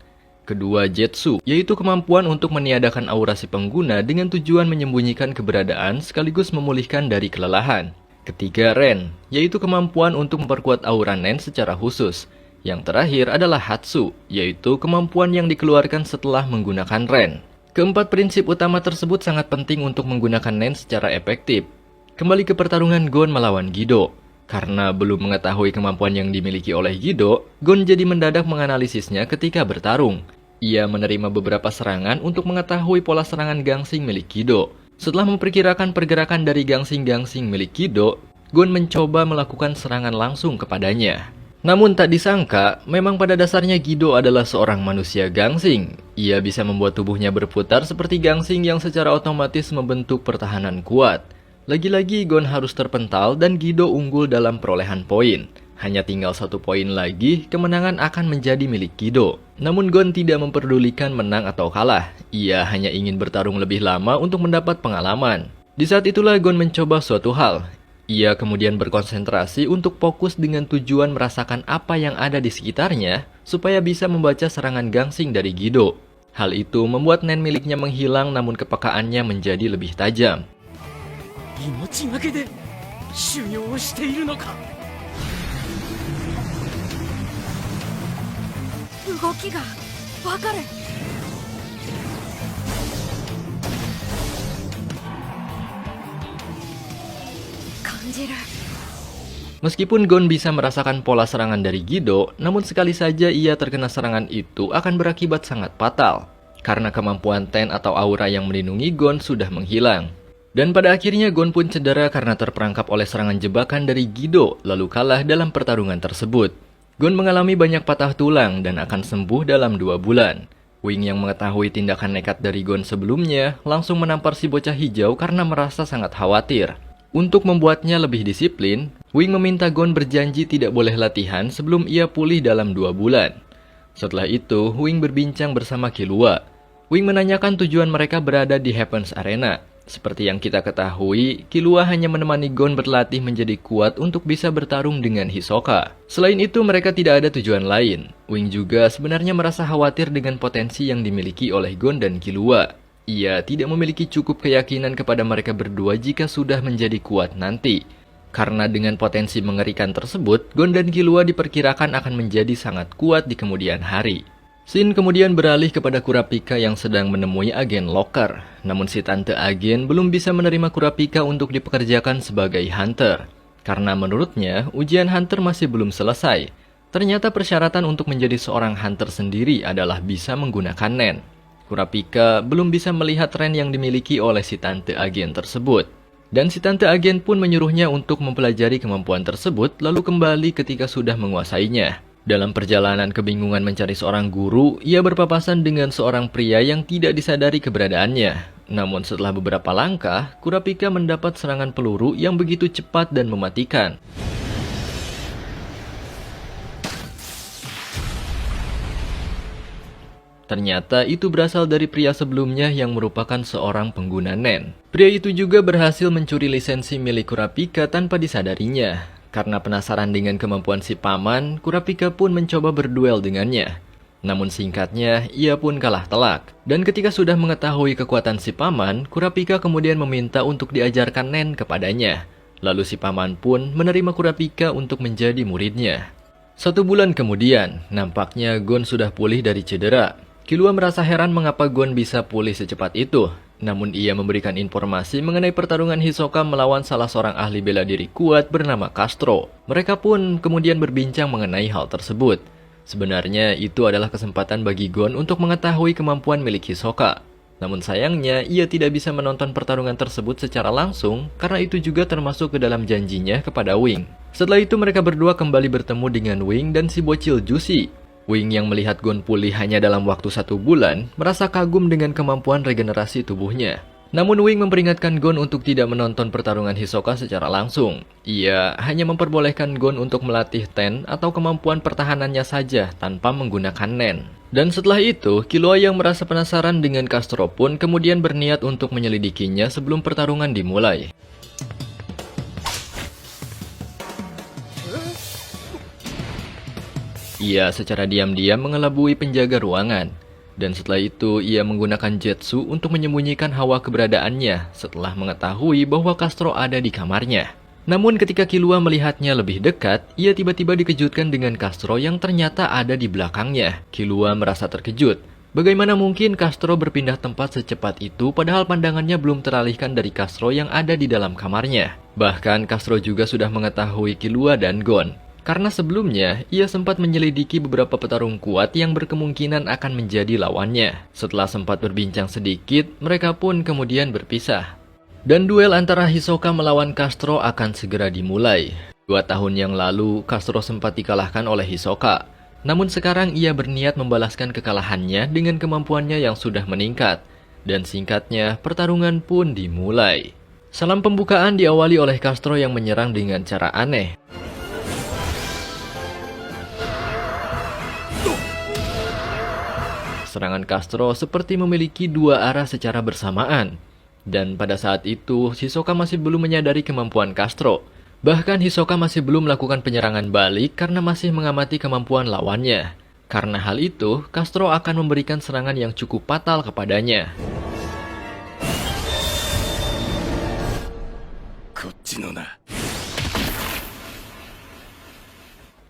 Kedua, Jetsu, yaitu kemampuan untuk meniadakan aura si pengguna dengan tujuan menyembunyikan keberadaan sekaligus memulihkan dari kelelahan. Ketiga, Ren, yaitu kemampuan untuk memperkuat aura nen secara khusus. Yang terakhir adalah Hatsu, yaitu kemampuan yang dikeluarkan setelah menggunakan Ren. Keempat prinsip utama tersebut sangat penting untuk menggunakan nen secara efektif. Kembali ke pertarungan Gon melawan Gido. Karena belum mengetahui kemampuan yang dimiliki oleh Gido, Gon jadi mendadak menganalisisnya ketika bertarung. Ia menerima beberapa serangan untuk mengetahui pola serangan gangsing milik Gido. Setelah memperkirakan pergerakan dari gangsing-gangsing milik Gido, Gon mencoba melakukan serangan langsung kepadanya. Namun tak disangka, memang pada dasarnya Gido adalah seorang manusia gangsing. Ia bisa membuat tubuhnya berputar seperti gangsing yang secara otomatis membentuk pertahanan kuat. Lagi-lagi Gon harus terpental dan Gido unggul dalam perolehan poin. Hanya tinggal 1 poin lagi, kemenangan akan menjadi milik Gido. Namun Gon tidak memperdulikan menang atau kalah. Ia hanya ingin bertarung lebih lama untuk mendapat pengalaman. Di saat itulah Gon mencoba suatu hal. Ia kemudian berkonsentrasi untuk fokus dengan tujuan merasakan apa yang ada di sekitarnya supaya bisa membaca serangan gangsing dari Gido. Hal itu membuat nen miliknya menghilang namun kepekaannya menjadi lebih tajam. 命がけで修行をしているのか。動きがわかる。感じる。 Meskipun Gon bisa merasakan pola serangan dari Gido, namun sekali saja ia terkena serangan itu akan berakibat sangat fatal. Karena kemampuan Ten atau aura yang melindungi Gon sudah menghilang. Dan pada akhirnya Gon pun cedera karena terperangkap oleh serangan jebakan dari Gido, lalu kalah dalam pertarungan tersebut. Gon mengalami banyak patah tulang dan akan sembuh dalam 2 bulan. Wing yang mengetahui tindakan nekat dari Gon sebelumnya, langsung menampar si bocah hijau karena merasa sangat khawatir. Untuk membuatnya lebih disiplin, Wing meminta Gon berjanji tidak boleh latihan sebelum ia pulih dalam 2 bulan. Setelah itu, Wing berbincang bersama Killua. Wing menanyakan tujuan mereka berada di Heaven's Arena. Seperti yang kita ketahui, Killua hanya menemani Gon berlatih menjadi kuat untuk bisa bertarung dengan Hisoka. Selain itu, mereka tidak ada tujuan lain. Wing juga sebenarnya merasa khawatir dengan potensi yang dimiliki oleh Gon dan Killua. Ia tidak memiliki cukup keyakinan kepada mereka berdua jika sudah menjadi kuat nanti. Karena dengan potensi mengerikan tersebut, Gon dan Killua diperkirakan akan menjadi sangat kuat di kemudian hari. Shin kemudian beralih kepada Kurapika yang sedang menemui agen Locker. Namun si tante agen belum bisa menerima Kurapika untuk dipekerjakan sebagai hunter. Karena menurutnya, ujian hunter masih belum selesai. Ternyata persyaratan untuk menjadi seorang hunter sendiri adalah bisa menggunakan nen. Kurapika belum bisa melihat ren yang dimiliki oleh si tante agen tersebut. Dan si tante agen pun menyuruhnya untuk mempelajari kemampuan tersebut lalu kembali ketika sudah menguasainya. Dalam perjalanan kebingungan mencari seorang guru, ia berpapasan dengan seorang pria yang tidak disadari keberadaannya. Namun setelah beberapa langkah, Kurapika mendapat serangan peluru yang begitu cepat dan mematikan. Ternyata itu berasal dari pria sebelumnya yang merupakan seorang pengguna nen. Pria itu juga berhasil mencuri lisensi milik Kurapika tanpa disadarinya. Karena penasaran dengan kemampuan si paman, Kurapika pun mencoba berduel dengannya. Namun singkatnya, ia pun kalah telak. Dan ketika sudah mengetahui kekuatan si paman, Kurapika kemudian meminta untuk diajarkan nen kepadanya. Lalu si paman pun menerima Kurapika untuk menjadi muridnya. 1 bulan kemudian, nampaknya Gon sudah pulih dari cedera. Killua merasa heran mengapa Gon bisa pulih secepat itu. Namun ia memberikan informasi mengenai pertarungan Hisoka melawan salah seorang ahli bela diri kuat bernama Castro. Mereka pun kemudian berbincang mengenai hal tersebut. Sebenarnya itu adalah kesempatan bagi Gon untuk mengetahui kemampuan milik Hisoka. Namun sayangnya ia tidak bisa menonton pertarungan tersebut secara langsung karena itu juga termasuk ke dalam janjinya kepada Wing. Setelah itu mereka berdua kembali bertemu dengan Wing dan si bocil Jushi. Wing yang melihat Gon pulih hanya dalam waktu 1 bulan, merasa kagum dengan kemampuan regenerasi tubuhnya. Namun Wing memperingatkan Gon untuk tidak menonton pertarungan Hisoka secara langsung. Ia hanya memperbolehkan Gon untuk melatih Ten atau kemampuan pertahanannya saja tanpa menggunakan Nen. Dan setelah itu, Killua yang merasa penasaran dengan Castro pun kemudian berniat untuk menyelidikinya sebelum pertarungan dimulai. Ia secara diam-diam mengelabui penjaga ruangan. Dan setelah itu, ia menggunakan Jetsu untuk menyembunyikan hawa keberadaannya setelah mengetahui bahwa Castro ada di kamarnya. Namun ketika Killua melihatnya lebih dekat, ia tiba-tiba dikejutkan dengan Castro yang ternyata ada di belakangnya. Killua merasa terkejut. Bagaimana mungkin Castro berpindah tempat secepat itu padahal pandangannya belum teralihkan dari Castro yang ada di dalam kamarnya. Bahkan Castro juga sudah mengetahui Killua dan Gon. Karena sebelumnya, ia sempat menyelidiki beberapa petarung kuat yang berkemungkinan akan menjadi lawannya. Setelah sempat berbincang sedikit, mereka pun kemudian berpisah. Dan duel antara Hisoka melawan Castro akan segera dimulai. 2 tahun yang lalu, Castro sempat dikalahkan oleh Hisoka. Namun sekarang ia berniat membalaskan kekalahannya dengan kemampuannya yang sudah meningkat. Dan singkatnya, pertarungan pun dimulai. Salam pembukaan diawali oleh Castro yang menyerang dengan cara aneh. Serangan Castro seperti memiliki 2 arah secara bersamaan. Dan pada saat itu, Hisoka masih belum menyadari kemampuan Castro. Bahkan Hisoka masih belum melakukan penyerangan balik karena masih mengamati kemampuan lawannya. Karena hal itu, Castro akan memberikan serangan yang cukup fatal kepadanya.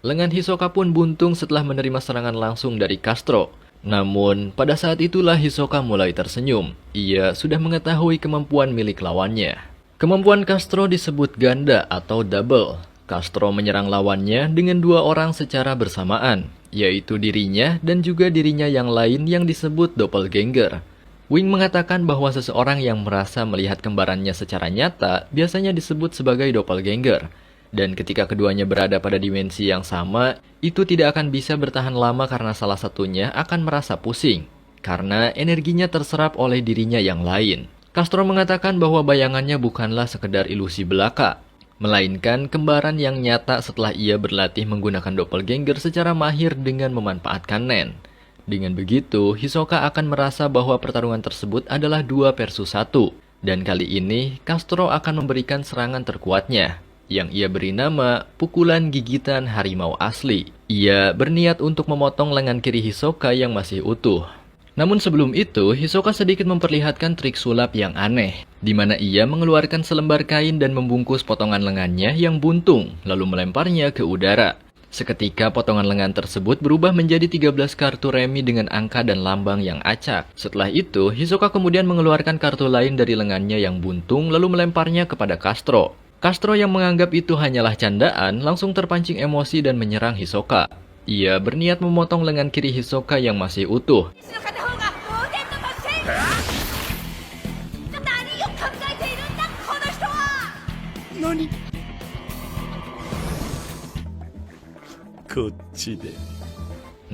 Lengan Hisoka pun buntung setelah menerima serangan langsung dari Castro. Namun, pada saat itulah Hisoka mulai tersenyum. Ia sudah mengetahui kemampuan milik lawannya. Kemampuan Castro disebut ganda atau double. Castro menyerang lawannya dengan 2 orang secara bersamaan, yaitu dirinya dan juga dirinya yang lain yang disebut doppelganger. Wing mengatakan bahwa seseorang yang merasa melihat kembarannya secara nyata biasanya disebut sebagai doppelganger. Dan ketika keduanya berada pada dimensi yang sama, itu tidak akan bisa bertahan lama karena salah satunya akan merasa pusing, karena energinya terserap oleh dirinya yang lain. Castro mengatakan bahwa bayangannya bukanlah sekedar ilusi belaka, melainkan kembaran yang nyata setelah ia berlatih menggunakan doppelganger secara mahir dengan memanfaatkan Nen. Dengan begitu, Hisoka akan merasa bahwa pertarungan tersebut adalah 2 versus 1, dan kali ini Castro akan memberikan serangan terkuatnya, yang ia beri nama pukulan gigitan harimau asli. Ia berniat untuk memotong lengan kiri Hisoka yang masih utuh. Namun sebelum itu, Hisoka sedikit memperlihatkan trik sulap yang aneh, di mana ia mengeluarkan selembar kain dan membungkus potongan lengannya yang buntung, lalu melemparnya ke udara. Seketika potongan lengan tersebut berubah menjadi 13 kartu remi dengan angka dan lambang yang acak. Setelah itu, Hisoka kemudian mengeluarkan kartu lain dari lengannya yang buntung lalu melemparnya kepada Castro. Castro yang menganggap itu hanyalah candaan langsung terpancing emosi dan menyerang Hisoka. Ia berniat memotong lengan kiri Hisoka yang masih utuh.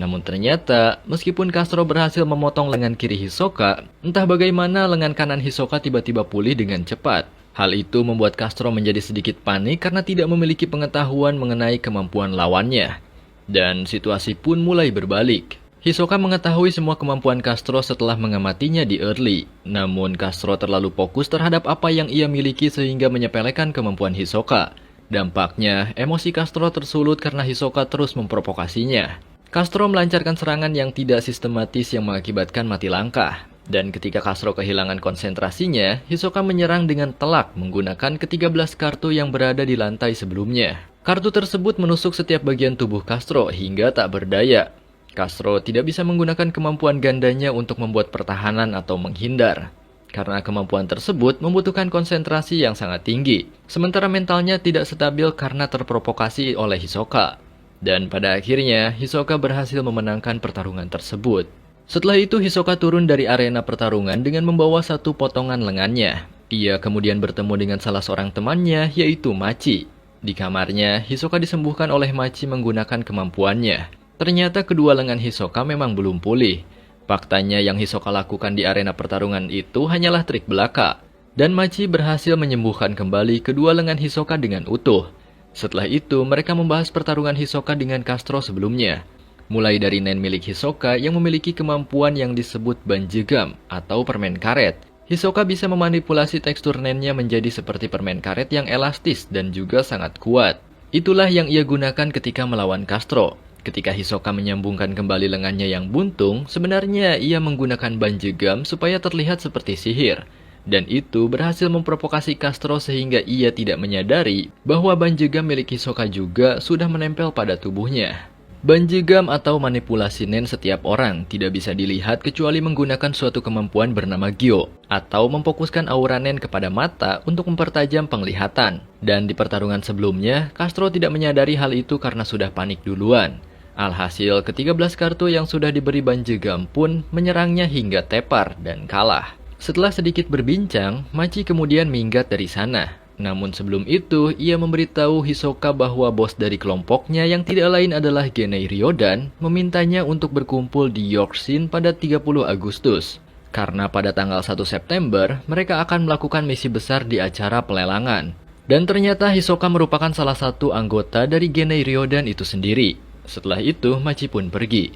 Namun ternyata, meskipun Castro berhasil memotong lengan kiri Hisoka, entah bagaimana lengan kanan Hisoka tiba-tiba pulih dengan cepat. Hal itu membuat Castro menjadi sedikit panik karena tidak memiliki pengetahuan mengenai kemampuan lawannya. Dan situasi pun mulai berbalik. Hisoka mengetahui semua kemampuan Castro setelah mengamatinya di early. Namun Castro terlalu fokus terhadap apa yang ia miliki sehingga menyepelekan kemampuan Hisoka. Dampaknya, emosi Castro tersulut karena Hisoka terus memprovokasinya. Castro melancarkan serangan yang tidak sistematis yang mengakibatkan mati langkah. Dan ketika Castro kehilangan konsentrasinya, Hisoka menyerang dengan telak menggunakan ke-13 kartu yang berada di lantai sebelumnya. Kartu tersebut menusuk setiap bagian tubuh Castro hingga tak berdaya. Castro tidak bisa menggunakan kemampuan gandanya untuk membuat pertahanan atau menghindar. Karena kemampuan tersebut membutuhkan konsentrasi yang sangat tinggi. Sementara mentalnya tidak stabil karena terprovokasi oleh Hisoka. Dan pada akhirnya, Hisoka berhasil memenangkan pertarungan tersebut. Setelah itu Hisoka turun dari arena pertarungan dengan membawa 1 potongan lengannya. Ia kemudian bertemu dengan salah seorang temannya yaitu Machi. Di kamarnya, Hisoka disembuhkan oleh Machi menggunakan kemampuannya. Ternyata kedua lengan Hisoka memang belum pulih. Faktanya yang Hisoka lakukan di arena pertarungan itu hanyalah trik belaka. Dan Machi berhasil menyembuhkan kembali kedua lengan Hisoka dengan utuh. Setelah itu, mereka membahas pertarungan Hisoka dengan Castro sebelumnya. Mulai dari nen milik Hisoka yang memiliki kemampuan yang disebut banjegam atau permen karet. Hisoka bisa memanipulasi tekstur nennya menjadi seperti permen karet yang elastis dan juga sangat kuat. Itulah yang ia gunakan ketika melawan Castro. Ketika Hisoka menyambungkan kembali lengannya yang buntung, sebenarnya ia menggunakan banjegam supaya terlihat seperti sihir. Dan itu berhasil memprovokasi Castro sehingga ia tidak menyadari bahwa banjegam milik Hisoka juga sudah menempel pada tubuhnya. Banjegam atau manipulasi nen setiap orang tidak bisa dilihat kecuali menggunakan suatu kemampuan bernama Gyo atau memfokuskan aura nen kepada mata untuk mempertajam penglihatan. Dan di pertarungan sebelumnya, Castro tidak menyadari hal itu karena sudah panik duluan. Alhasil, ke-13 kartu yang sudah diberi banjegam pun menyerangnya hingga tepar dan kalah. Setelah sedikit berbincang, Machi kemudian minggat dari sana. Namun sebelum itu, ia memberitahu Hisoka bahwa bos dari kelompoknya yang tidak lain adalah Genei Ryodan memintanya untuk berkumpul di Yorkshin pada 30 Agustus. Karena pada tanggal 1 September, mereka akan melakukan misi besar di acara pelelangan. Dan ternyata Hisoka merupakan salah satu anggota dari Genei Ryodan itu sendiri. Setelah itu, Machi pun pergi.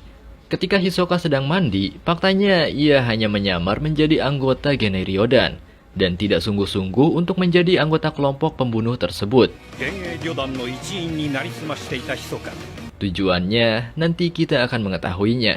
Ketika Hisoka sedang mandi, faktanya ia hanya menyamar menjadi anggota Genei Ryodan dan tidak sungguh-sungguh untuk menjadi anggota kelompok pembunuh tersebut. Tujuannya, nanti kita akan mengetahuinya.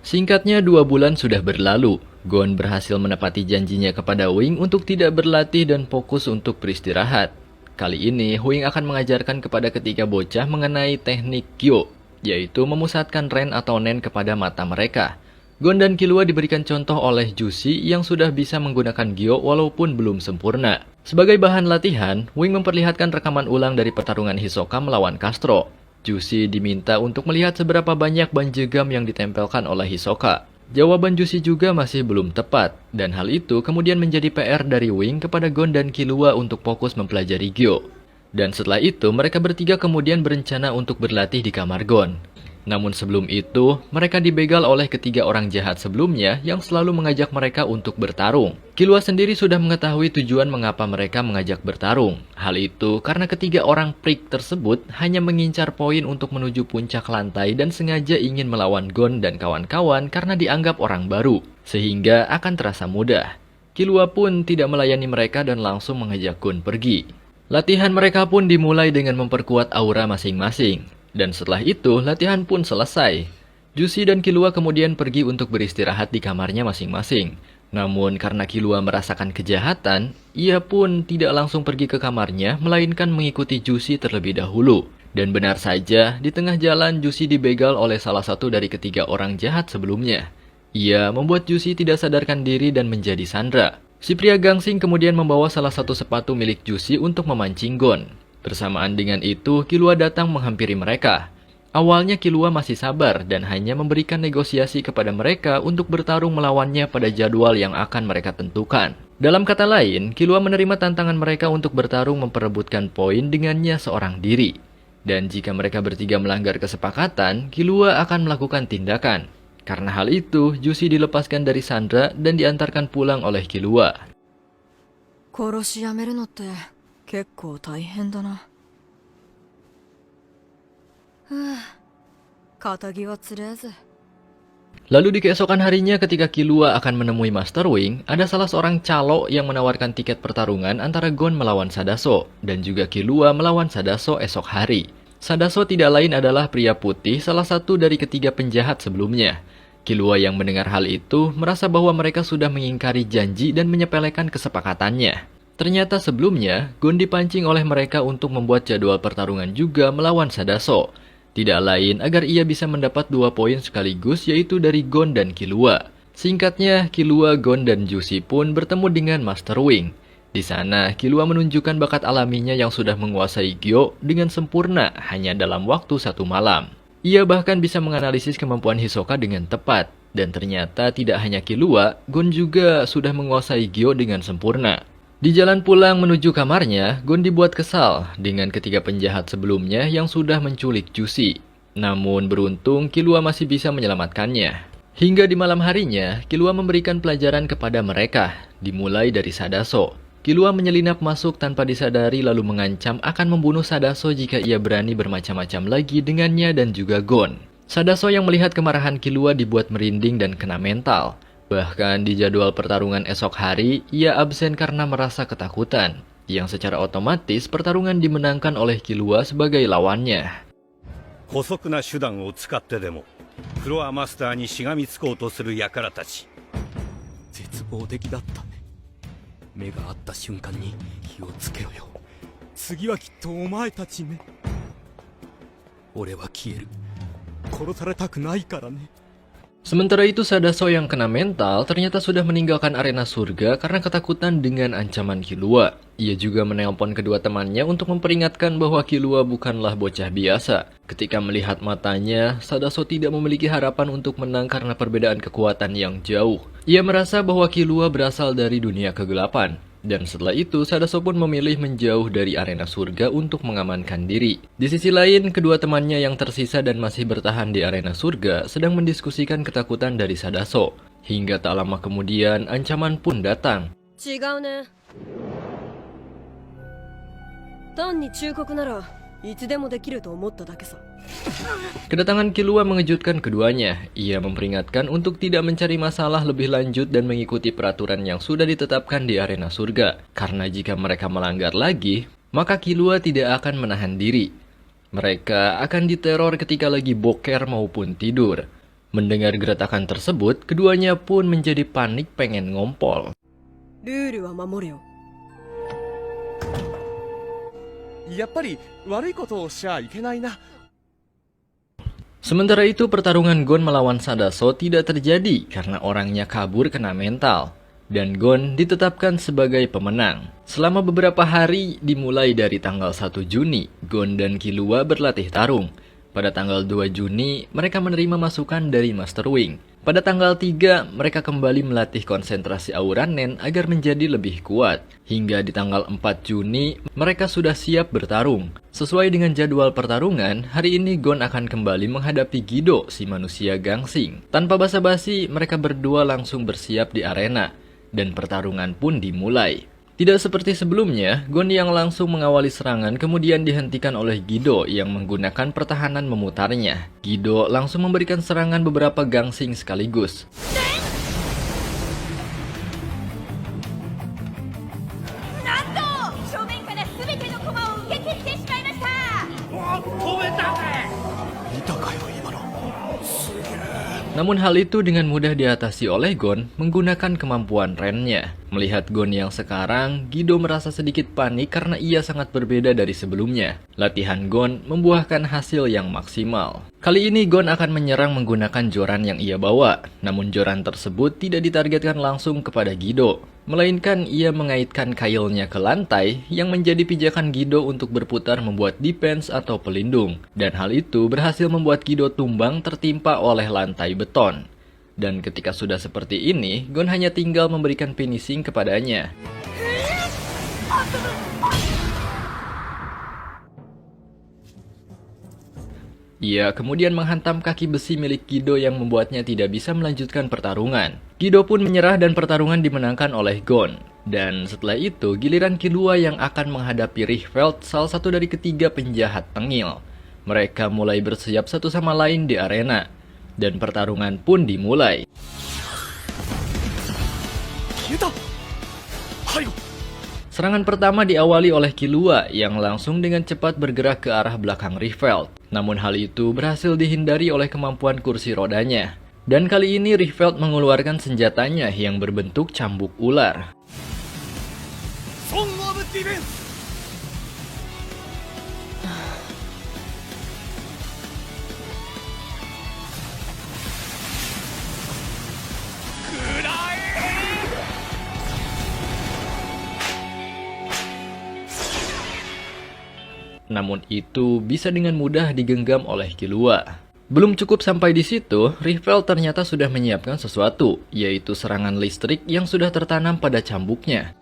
Singkatnya 2 bulan sudah berlalu. Gon berhasil menepati janjinya kepada Wing untuk tidak berlatih dan fokus untuk beristirahat. Kali ini, Wing akan mengajarkan kepada ketiga bocah mengenai teknik Gyo, yaitu memusatkan ren atau nen kepada mata mereka. Gon dan Killua diberikan contoh oleh Jushi yang sudah bisa menggunakan Gyo walaupun belum sempurna. Sebagai bahan latihan, Wing memperlihatkan rekaman ulang dari pertarungan Hisoka melawan Castro. Jushi diminta untuk melihat seberapa banyak banjegam yang ditempelkan oleh Hisoka. Jawaban Jushi juga masih belum tepat, dan hal itu kemudian menjadi PR dari Wing kepada Gon dan Killua untuk fokus mempelajari Gyo. Dan setelah itu, mereka bertiga kemudian berencana untuk berlatih di kamar Gon. Namun sebelum itu, mereka dibegal oleh ketiga orang jahat sebelumnya yang selalu mengajak mereka untuk bertarung. Killua sendiri sudah mengetahui tujuan mengapa mereka mengajak bertarung. Hal itu karena ketiga orang prik tersebut hanya mengincar poin untuk menuju puncak lantai dan sengaja ingin melawan Gon dan kawan-kawan karena dianggap orang baru, sehingga akan terasa mudah. Killua pun tidak melayani mereka dan langsung mengajak Gon pergi. Latihan mereka pun dimulai dengan memperkuat aura masing-masing. Dan setelah itu, latihan pun selesai. Jushi dan Killua kemudian pergi untuk beristirahat di kamarnya masing-masing. Namun karena Killua merasakan kejahatan, ia pun tidak langsung pergi ke kamarnya, melainkan mengikuti Jushi terlebih dahulu. Dan benar saja, di tengah jalan Jushi dibegal oleh salah satu dari ketiga orang jahat sebelumnya. Ia membuat Jushi tidak sadarkan diri dan menjadi sandra. Si pria gangsing kemudian membawa salah satu sepatu milik Jushi untuk memancing Gon. Bersamaan dengan itu, Killua datang menghampiri mereka. Awalnya Killua masih sabar dan hanya memberikan negosiasi kepada mereka untuk bertarung melawannya pada jadwal yang akan mereka tentukan. Dalam kata lain, Killua menerima tantangan mereka untuk bertarung memperebutkan poin dengannya seorang diri. Dan jika mereka bertiga melanggar kesepakatan, Killua akan melakukan tindakan. Karena hal itu, Jushi dilepaskan dari Sandra dan diantarkan pulang oleh Killua. 殺しやめるのって結構大変だな。仇はつれえぜ。 Lalu di keesokan harinya ketika Killua akan menemui Master Wing, ada salah seorang calo yang menawarkan tiket pertarungan antara Gon melawan Sadaso, dan juga Killua melawan Sadaso esok hari. Sadaso tidak lain adalah pria putih salah satu dari ketiga penjahat sebelumnya. Killua yang mendengar hal itu merasa bahwa mereka sudah mengingkari janji dan menyepelekan kesepakatannya. Ternyata sebelumnya, Gon dipancing oleh mereka untuk membuat jadwal pertarungan juga melawan Sadaso. Tidak lain agar ia bisa mendapat 2 poin sekaligus yaitu dari Gon dan Killua. Singkatnya, Killua, Gon, dan Jushi pun bertemu dengan Master Wing. Di sana, Killua menunjukkan bakat alaminya yang sudah menguasai Gyo dengan sempurna hanya dalam waktu 1 malam. Ia bahkan bisa menganalisis kemampuan Hisoka dengan tepat. Dan ternyata tidak hanya Killua, Gon juga sudah menguasai Gyo dengan sempurna. Di jalan pulang menuju kamarnya, Gon dibuat kesal dengan ketiga penjahat sebelumnya yang sudah menculik Jushi. Namun beruntung Killua masih bisa menyelamatkannya. Hingga di malam harinya, Killua memberikan pelajaran kepada mereka, dimulai dari Sadaso. Killua menyelinap masuk tanpa disadari lalu mengancam akan membunuh Sadaso jika ia berani bermacam-macam lagi dengannya dan juga Gon. Sadaso yang melihat kemarahan Killua dibuat merinding dan kena mental. Bahkan di jadwal pertarungan esok hari, ia absen karena merasa ketakutan, yang secara otomatis pertarungan dimenangkan oleh Killua sebagai lawannya. 姑息な手段を使ってでもフロアマスターにしがみつこうとする輩たち。絶望的だったね。目が合った瞬間に火をつけろよ。次はきっとお前たちね。俺は消える。殺されたくないからね。 Sementara itu Sadaso yang kena mental ternyata sudah meninggalkan arena surga karena ketakutan dengan ancaman Killua. Ia juga menelpon kedua temannya untuk memperingatkan bahwa Killua bukanlah bocah biasa. Ketika melihat matanya, Sadaso tidak memiliki harapan untuk menang karena perbedaan kekuatan yang jauh. Ia merasa bahwa Killua berasal dari dunia kegelapan. Dan setelah itu, Sadaso pun memilih menjauh dari arena surga untuk mengamankan diri. Di sisi lain, kedua temannya yang tersisa dan masih bertahan di arena surga sedang mendiskusikan ketakutan dari Sadaso. Hingga tak lama kemudian, ancaman pun datang. 違うね。単に忠告ならいつでもできると思っただけさ。 Kedatangan Killua mengejutkan keduanya. Ia memperingatkan untuk tidak mencari masalah lebih lanjut dan mengikuti peraturan yang sudah ditetapkan di arena surga. Karena jika mereka melanggar lagi, maka Killua tidak akan menahan diri. Mereka akan diteror ketika lagi boker maupun tidur. Mendengar geretakan tersebut, keduanya pun menjadi panik pengen ngompol. ルールは守れよ。やっぱり悪いことをしちゃいけないな。 Sementara itu pertarungan Gon melawan Sadaso tidak terjadi karena orangnya kabur kena mental. Dan Gon ditetapkan sebagai pemenang. Selama beberapa hari dimulai dari tanggal 1 Juni, Gon dan Killua berlatih tarung. Pada tanggal 2 Juni, mereka menerima masukan dari Master Wing. Pada tanggal 3, mereka kembali melatih konsentrasi aura Nen agar menjadi lebih kuat. Hingga di tanggal 4 Juni, mereka sudah siap bertarung. Sesuai dengan jadwal pertarungan, hari ini Gon akan kembali menghadapi Gido, si manusia gangsing. Tanpa basa-basi, mereka berdua langsung bersiap di arena. Dan pertarungan pun dimulai. Tidak seperti sebelumnya, Gon yang langsung mengawali serangan kemudian dihentikan oleh Gido yang menggunakan pertahanan memutarnya. Gido langsung memberikan serangan beberapa gangsing sekaligus. Namun hal itu dengan mudah diatasi oleh Gon menggunakan kemampuan Ren-nya. Melihat Gon yang sekarang, Gido merasa sedikit panik karena ia sangat berbeda dari sebelumnya. Latihan Gon membuahkan hasil yang maksimal. Kali ini Gon akan menyerang menggunakan joran yang ia bawa. Namun joran tersebut tidak ditargetkan langsung kepada Gido. Melainkan ia mengaitkan kailnya ke lantai yang menjadi pijakan Gido untuk berputar membuat defense atau pelindung. Dan hal itu berhasil membuat Gido tumbang tertimpa oleh lantai beton. Dan ketika sudah seperti ini, Gon hanya tinggal memberikan finishing kepadanya. Ia kemudian menghantam kaki besi milik Gido yang membuatnya tidak bisa melanjutkan pertarungan. Gido pun menyerah dan pertarungan dimenangkan oleh Gon. Dan setelah itu, giliran Killua yang akan menghadapi Richveld, salah satu dari ketiga penjahat tengil. Mereka mulai bersiap satu sama lain di arena. Dan pertarungan pun dimulai. Serangan pertama diawali oleh Killua yang langsung dengan cepat bergerak ke arah belakang Richveld. Namun hal itu berhasil dihindari oleh kemampuan kursi rodanya. Dan kali ini Richveld mengeluarkan senjatanya yang berbentuk cambuk ular. Namun itu bisa dengan mudah digenggam oleh Killua. Belum cukup sampai di situ, Richveld ternyata sudah menyiapkan sesuatu, yaitu serangan listrik yang sudah tertanam pada cambuknya.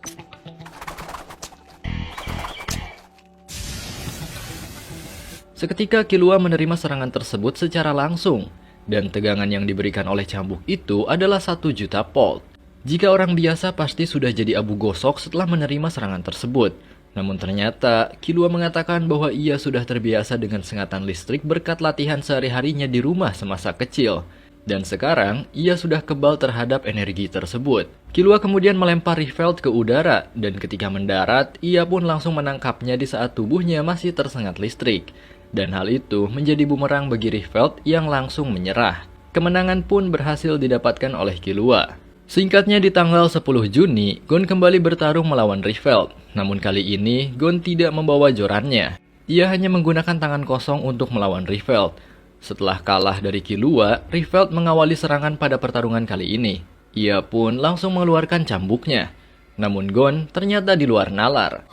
Seketika Killua menerima serangan tersebut secara langsung, dan tegangan yang diberikan oleh cambuk itu adalah 1 juta volt. Jika orang biasa pasti sudah jadi abu gosok setelah menerima serangan tersebut. Namun ternyata, Killua mengatakan bahwa ia sudah terbiasa dengan sengatan listrik berkat latihan sehari-harinya di rumah semasa kecil. Dan sekarang, ia sudah kebal terhadap energi tersebut. Killua kemudian melempar Rietveld ke udara, dan ketika mendarat, ia pun langsung menangkapnya di saat tubuhnya masih tersengat listrik. Dan hal itu menjadi bumerang bagi Rietveld yang langsung menyerah. Kemenangan pun berhasil didapatkan oleh Killua. Singkatnya di tanggal 10 Juni, Gon kembali bertarung melawan Rietveld. Namun kali ini, Gon tidak membawa jorannya. Ia hanya menggunakan tangan kosong untuk melawan Rietveld. Setelah kalah dari Killua, Rietveld mengawali serangan pada pertarungan kali ini. Ia pun langsung mengeluarkan cambuknya. Namun Gon ternyata di luar nalar.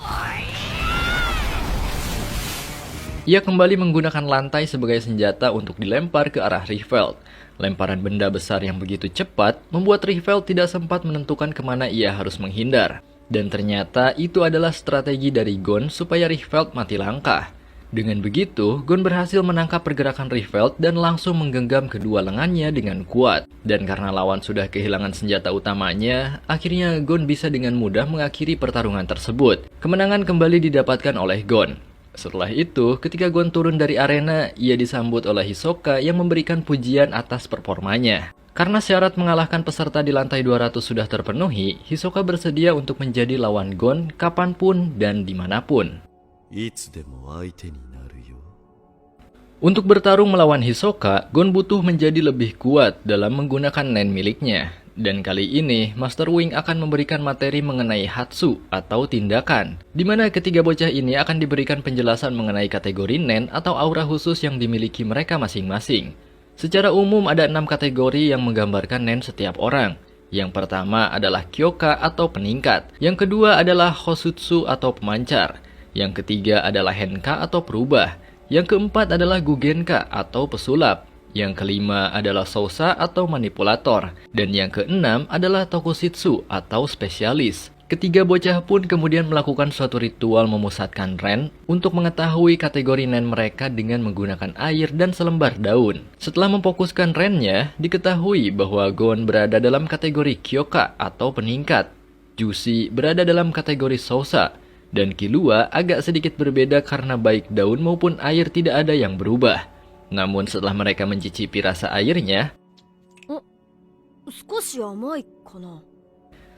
Ia kembali menggunakan lantai sebagai senjata untuk dilempar ke arah Rietveld. Lemparan benda besar yang begitu cepat membuat Rietveld tidak sempat menentukan kemana ia harus menghindar. Dan ternyata itu adalah strategi dari Gon supaya Rietveld mati langkah. Dengan begitu, Gon berhasil menangkap pergerakan Rietveld dan langsung menggenggam kedua lengannya dengan kuat. Dan karena lawan sudah kehilangan senjata utamanya, akhirnya Gon bisa dengan mudah mengakhiri pertarungan tersebut. Kemenangan kembali didapatkan oleh Gon. Setelah itu, ketika Gon turun dari arena, ia disambut oleh Hisoka yang memberikan pujian atas performanya. Karena syarat mengalahkan peserta di lantai 200 sudah terpenuhi, Hisoka bersedia untuk menjadi lawan Gon kapanpun dan dimanapun. Untuk bertarung melawan Hisoka, Gon butuh menjadi lebih kuat dalam menggunakan nen miliknya. Dan kali ini, Master Wing akan memberikan materi mengenai Hatsu atau tindakan, di mana ketiga bocah ini akan diberikan penjelasan mengenai kategori nen atau aura khusus yang dimiliki mereka masing-masing. Secara umum ada 6 kategori yang menggambarkan nen setiap orang. Yang pertama adalah Kyoka atau peningkat, yang kedua adalah Hosutsu atau pemancar, yang ketiga adalah Henka atau perubah, yang keempat adalah Gugenka atau pesulap, yang kelima adalah Sousa atau manipulator, dan yang keenam adalah Tokusitsu atau spesialis. Ketiga bocah pun kemudian melakukan suatu ritual memusatkan ren untuk mengetahui kategori nen mereka dengan menggunakan air dan selembar daun. Setelah memfokuskan rennya, diketahui bahwa Gon berada dalam kategori Kyoka atau peningkat, Jushi berada dalam kategori Sousa, dan Killua agak sedikit berbeda karena baik daun maupun air tidak ada yang berubah. Namun setelah mereka mencicipi rasa airnya,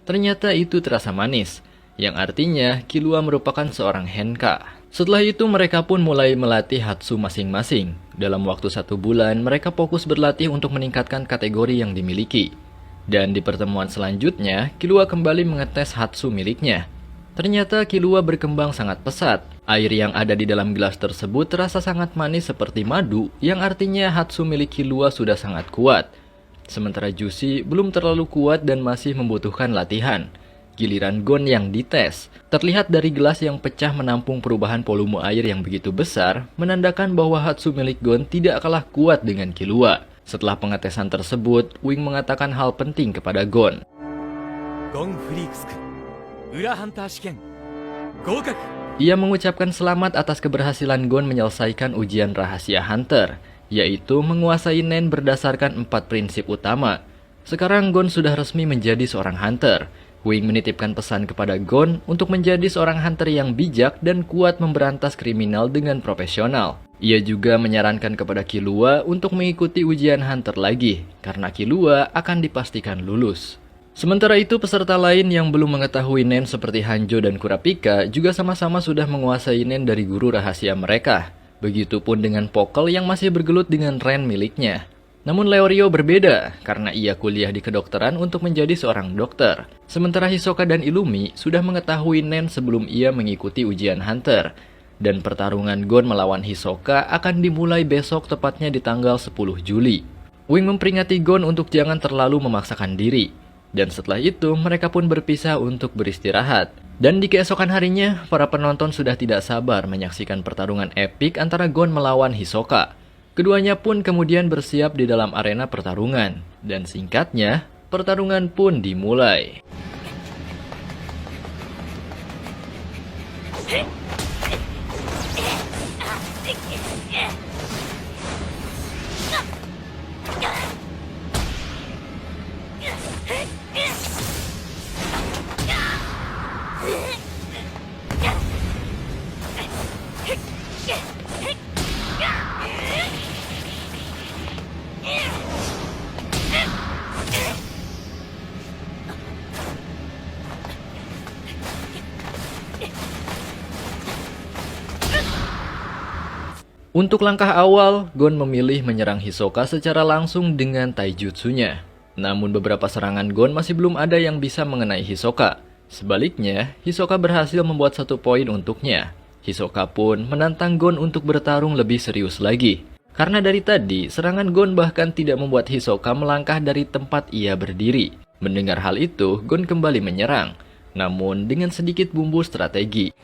ternyata itu terasa manis, yang artinya Killua merupakan seorang Henka. Setelah itu mereka pun mulai melatih Hatsu masing-masing. Dalam waktu 1 bulan, mereka fokus berlatih untuk meningkatkan kategori yang dimiliki. Dan di pertemuan selanjutnya, Killua kembali mengetes Hatsu miliknya. Ternyata Killua berkembang sangat pesat. Air yang ada di dalam gelas tersebut terasa sangat manis seperti madu, yang artinya Hatsu milik Killua sudah sangat kuat. Sementara Jushi belum terlalu kuat dan masih membutuhkan latihan. Giliran Gon yang dites. Terlihat dari gelas yang pecah menampung perubahan volume air yang begitu besar, menandakan bahwa Hatsu milik Gon tidak kalah kuat dengan Killua. Setelah pengetesan tersebut, Wing mengatakan hal penting kepada Gon. Ia mengucapkan selamat atas keberhasilan Gon menyelesaikan ujian rahasia Hunter, yaitu menguasai nen berdasarkan 4 prinsip utama. Sekarang Gon sudah resmi menjadi seorang Hunter. Wing menitipkan pesan kepada Gon untuk menjadi seorang Hunter yang bijak dan kuat memberantas kriminal dengan profesional. Ia juga menyarankan kepada Killua untuk mengikuti ujian Hunter lagi, karena Killua akan dipastikan lulus. Sementara itu, peserta lain yang belum mengetahui nen seperti Hanjo dan Kurapika juga sama-sama sudah menguasai nen dari guru rahasia mereka. Begitupun dengan Pokel yang masih bergelut dengan ren miliknya. Namun Leorio berbeda, karena ia kuliah di kedokteran untuk menjadi seorang dokter. Sementara Hisoka dan Illumi sudah mengetahui nen sebelum ia mengikuti ujian Hunter. Dan pertarungan Gon melawan Hisoka akan dimulai besok tepatnya di tanggal 10 Juli. Wing memperingati Gon untuk jangan terlalu memaksakan diri. Dan setelah itu, mereka pun berpisah untuk beristirahat. Dan di keesokan harinya, para penonton sudah tidak sabar menyaksikan pertarungan epik antara Gon melawan Hisoka. Keduanya pun kemudian bersiap di dalam arena pertarungan. Dan singkatnya, pertarungan pun dimulai. Untuk langkah awal, Gon memilih menyerang Hisoka secara langsung dengan taijutsunya. Namun beberapa serangan Gon masih belum ada yang bisa mengenai Hisoka. Sebaliknya, Hisoka berhasil membuat 1 poin untuknya. Hisoka pun menantang Gon untuk bertarung lebih serius lagi. Karena dari tadi, serangan Gon bahkan tidak membuat Hisoka melangkah dari tempat ia berdiri. Mendengar hal itu, Gon kembali menyerang. Namun dengan sedikit bumbu strategi.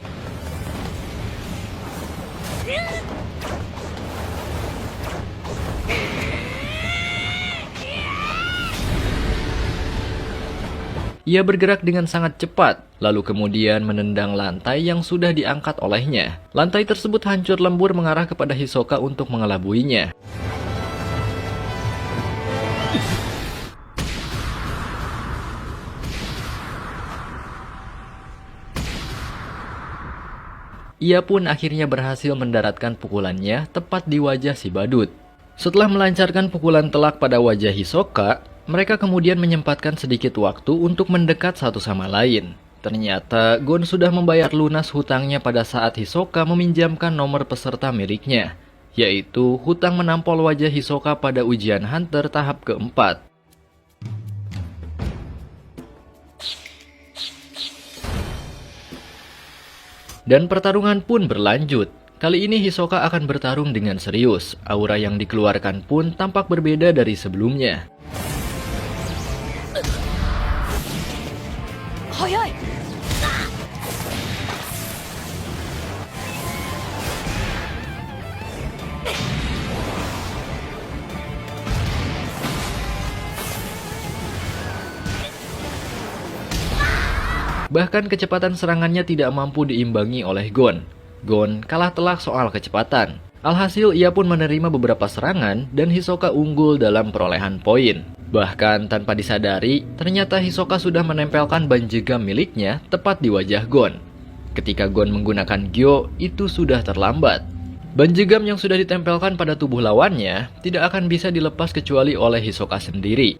Ia bergerak dengan sangat cepat, lalu kemudian menendang lantai yang sudah diangkat olehnya. Lantai tersebut hancur lembur mengarah kepada Hisoka untuk mengelabuinya. Ia pun akhirnya berhasil mendaratkan pukulannya tepat di wajah si badut. Setelah melancarkan pukulan telak pada wajah Hisoka, mereka kemudian menyempatkan sedikit waktu untuk mendekat satu sama lain. Ternyata Gon sudah membayar lunas hutangnya pada saat Hisoka meminjamkan nomor peserta miliknya, yaitu hutang menampol wajah Hisoka pada ujian Hunter tahap keempat. Dan pertarungan pun berlanjut. Kali ini Hisoka akan bertarung dengan serius. Aura yang dikeluarkan pun tampak berbeda dari sebelumnya. 早い Bahkan kecepatan serangannya tidak mampu diimbangi oleh Gon. Gon kalah telak soal kecepatan. Alhasil ia pun menerima beberapa serangan dan Hisoka unggul dalam perolehan poin. Bahkan tanpa disadari, ternyata Hisoka sudah menempelkan banjegam miliknya tepat di wajah Gon. Ketika Gon menggunakan Gyo, itu sudah terlambat. Banjegam yang sudah ditempelkan pada tubuh lawannya tidak akan bisa dilepas kecuali oleh Hisoka sendiri.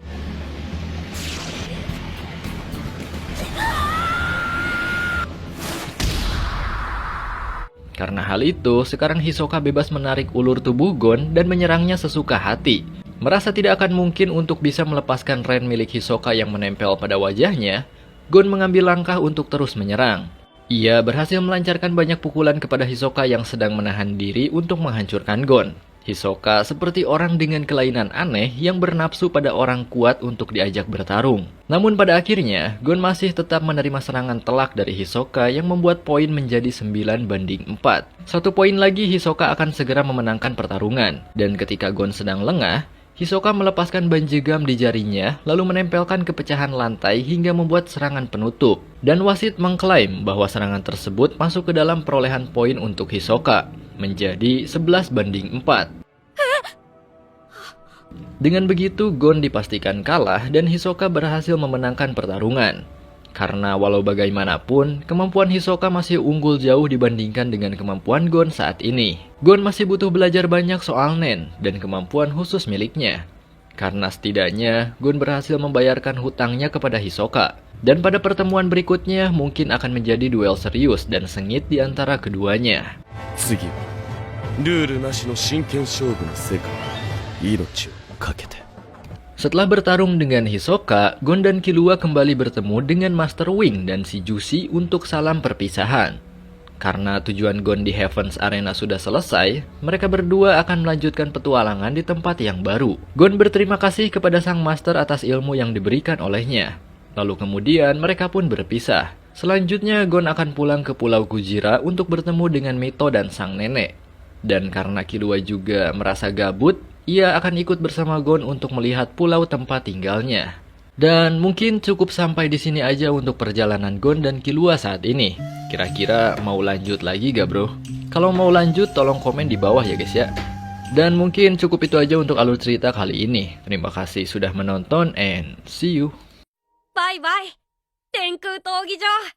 Karena hal itu, sekarang Hisoka bebas menarik ulur tubuh Gon dan menyerangnya sesuka hati. Merasa tidak akan mungkin untuk bisa melepaskan ren milik Hisoka yang menempel pada wajahnya, Gon mengambil langkah untuk terus menyerang. Ia berhasil melancarkan banyak pukulan kepada Hisoka yang sedang menahan diri untuk menghancurkan Gon. Hisoka seperti orang dengan kelainan aneh yang bernafsu pada orang kuat untuk diajak bertarung. Namun pada akhirnya, Gon masih tetap menerima serangan telak dari Hisoka yang membuat poin menjadi 9-4. 1 poin lagi Hisoka akan segera memenangkan pertarungan. Dan ketika Gon sedang lengah, Hisoka melepaskan banjegam di jarinya lalu menempelkan kepecahan lantai hingga membuat serangan penutup. Dan wasit mengklaim bahwa serangan tersebut masuk ke dalam perolehan poin untuk Hisoka, menjadi 11-4. Dengan begitu, Gon dipastikan kalah dan Hisoka berhasil memenangkan pertarungan. Karena walau bagaimanapun, kemampuan Hisoka masih unggul jauh dibandingkan dengan kemampuan Gon saat ini. Gon masih butuh belajar banyak soal Nen dan kemampuan khusus miliknya. Karena setidaknya, Gon berhasil membayarkan hutangnya kepada Hisoka. Dan pada pertemuan berikutnya, mungkin akan menjadi duel serius dan sengit di antara keduanya. 次はルールなしの真剣勝負の世界、命をかけて。 Setelah bertarung dengan Hisoka, Gon dan Killua kembali bertemu dengan Master Wing dan si Jushi untuk salam perpisahan. Karena tujuan Gon di Heaven's Arena sudah selesai, mereka berdua akan melanjutkan petualangan di tempat yang baru. Gon berterima kasih kepada sang master atas ilmu yang diberikan olehnya. Lalu kemudian mereka pun berpisah. Selanjutnya Gon akan pulang ke Pulau Kujira untuk bertemu dengan Mito dan sang nenek. Dan karena Killua juga merasa gabut, ia akan ikut bersama Gon untuk melihat pulau tempat tinggalnya. Dan mungkin cukup sampai di sini aja untuk perjalanan Gon dan Killua saat ini. Kira-kira mau lanjut lagi gak bro? Kalau mau lanjut tolong komen di bawah ya guys ya. Dan mungkin cukup itu aja untuk alur cerita kali ini. Terima kasih sudah menonton and see you. バイバイ天空闘技場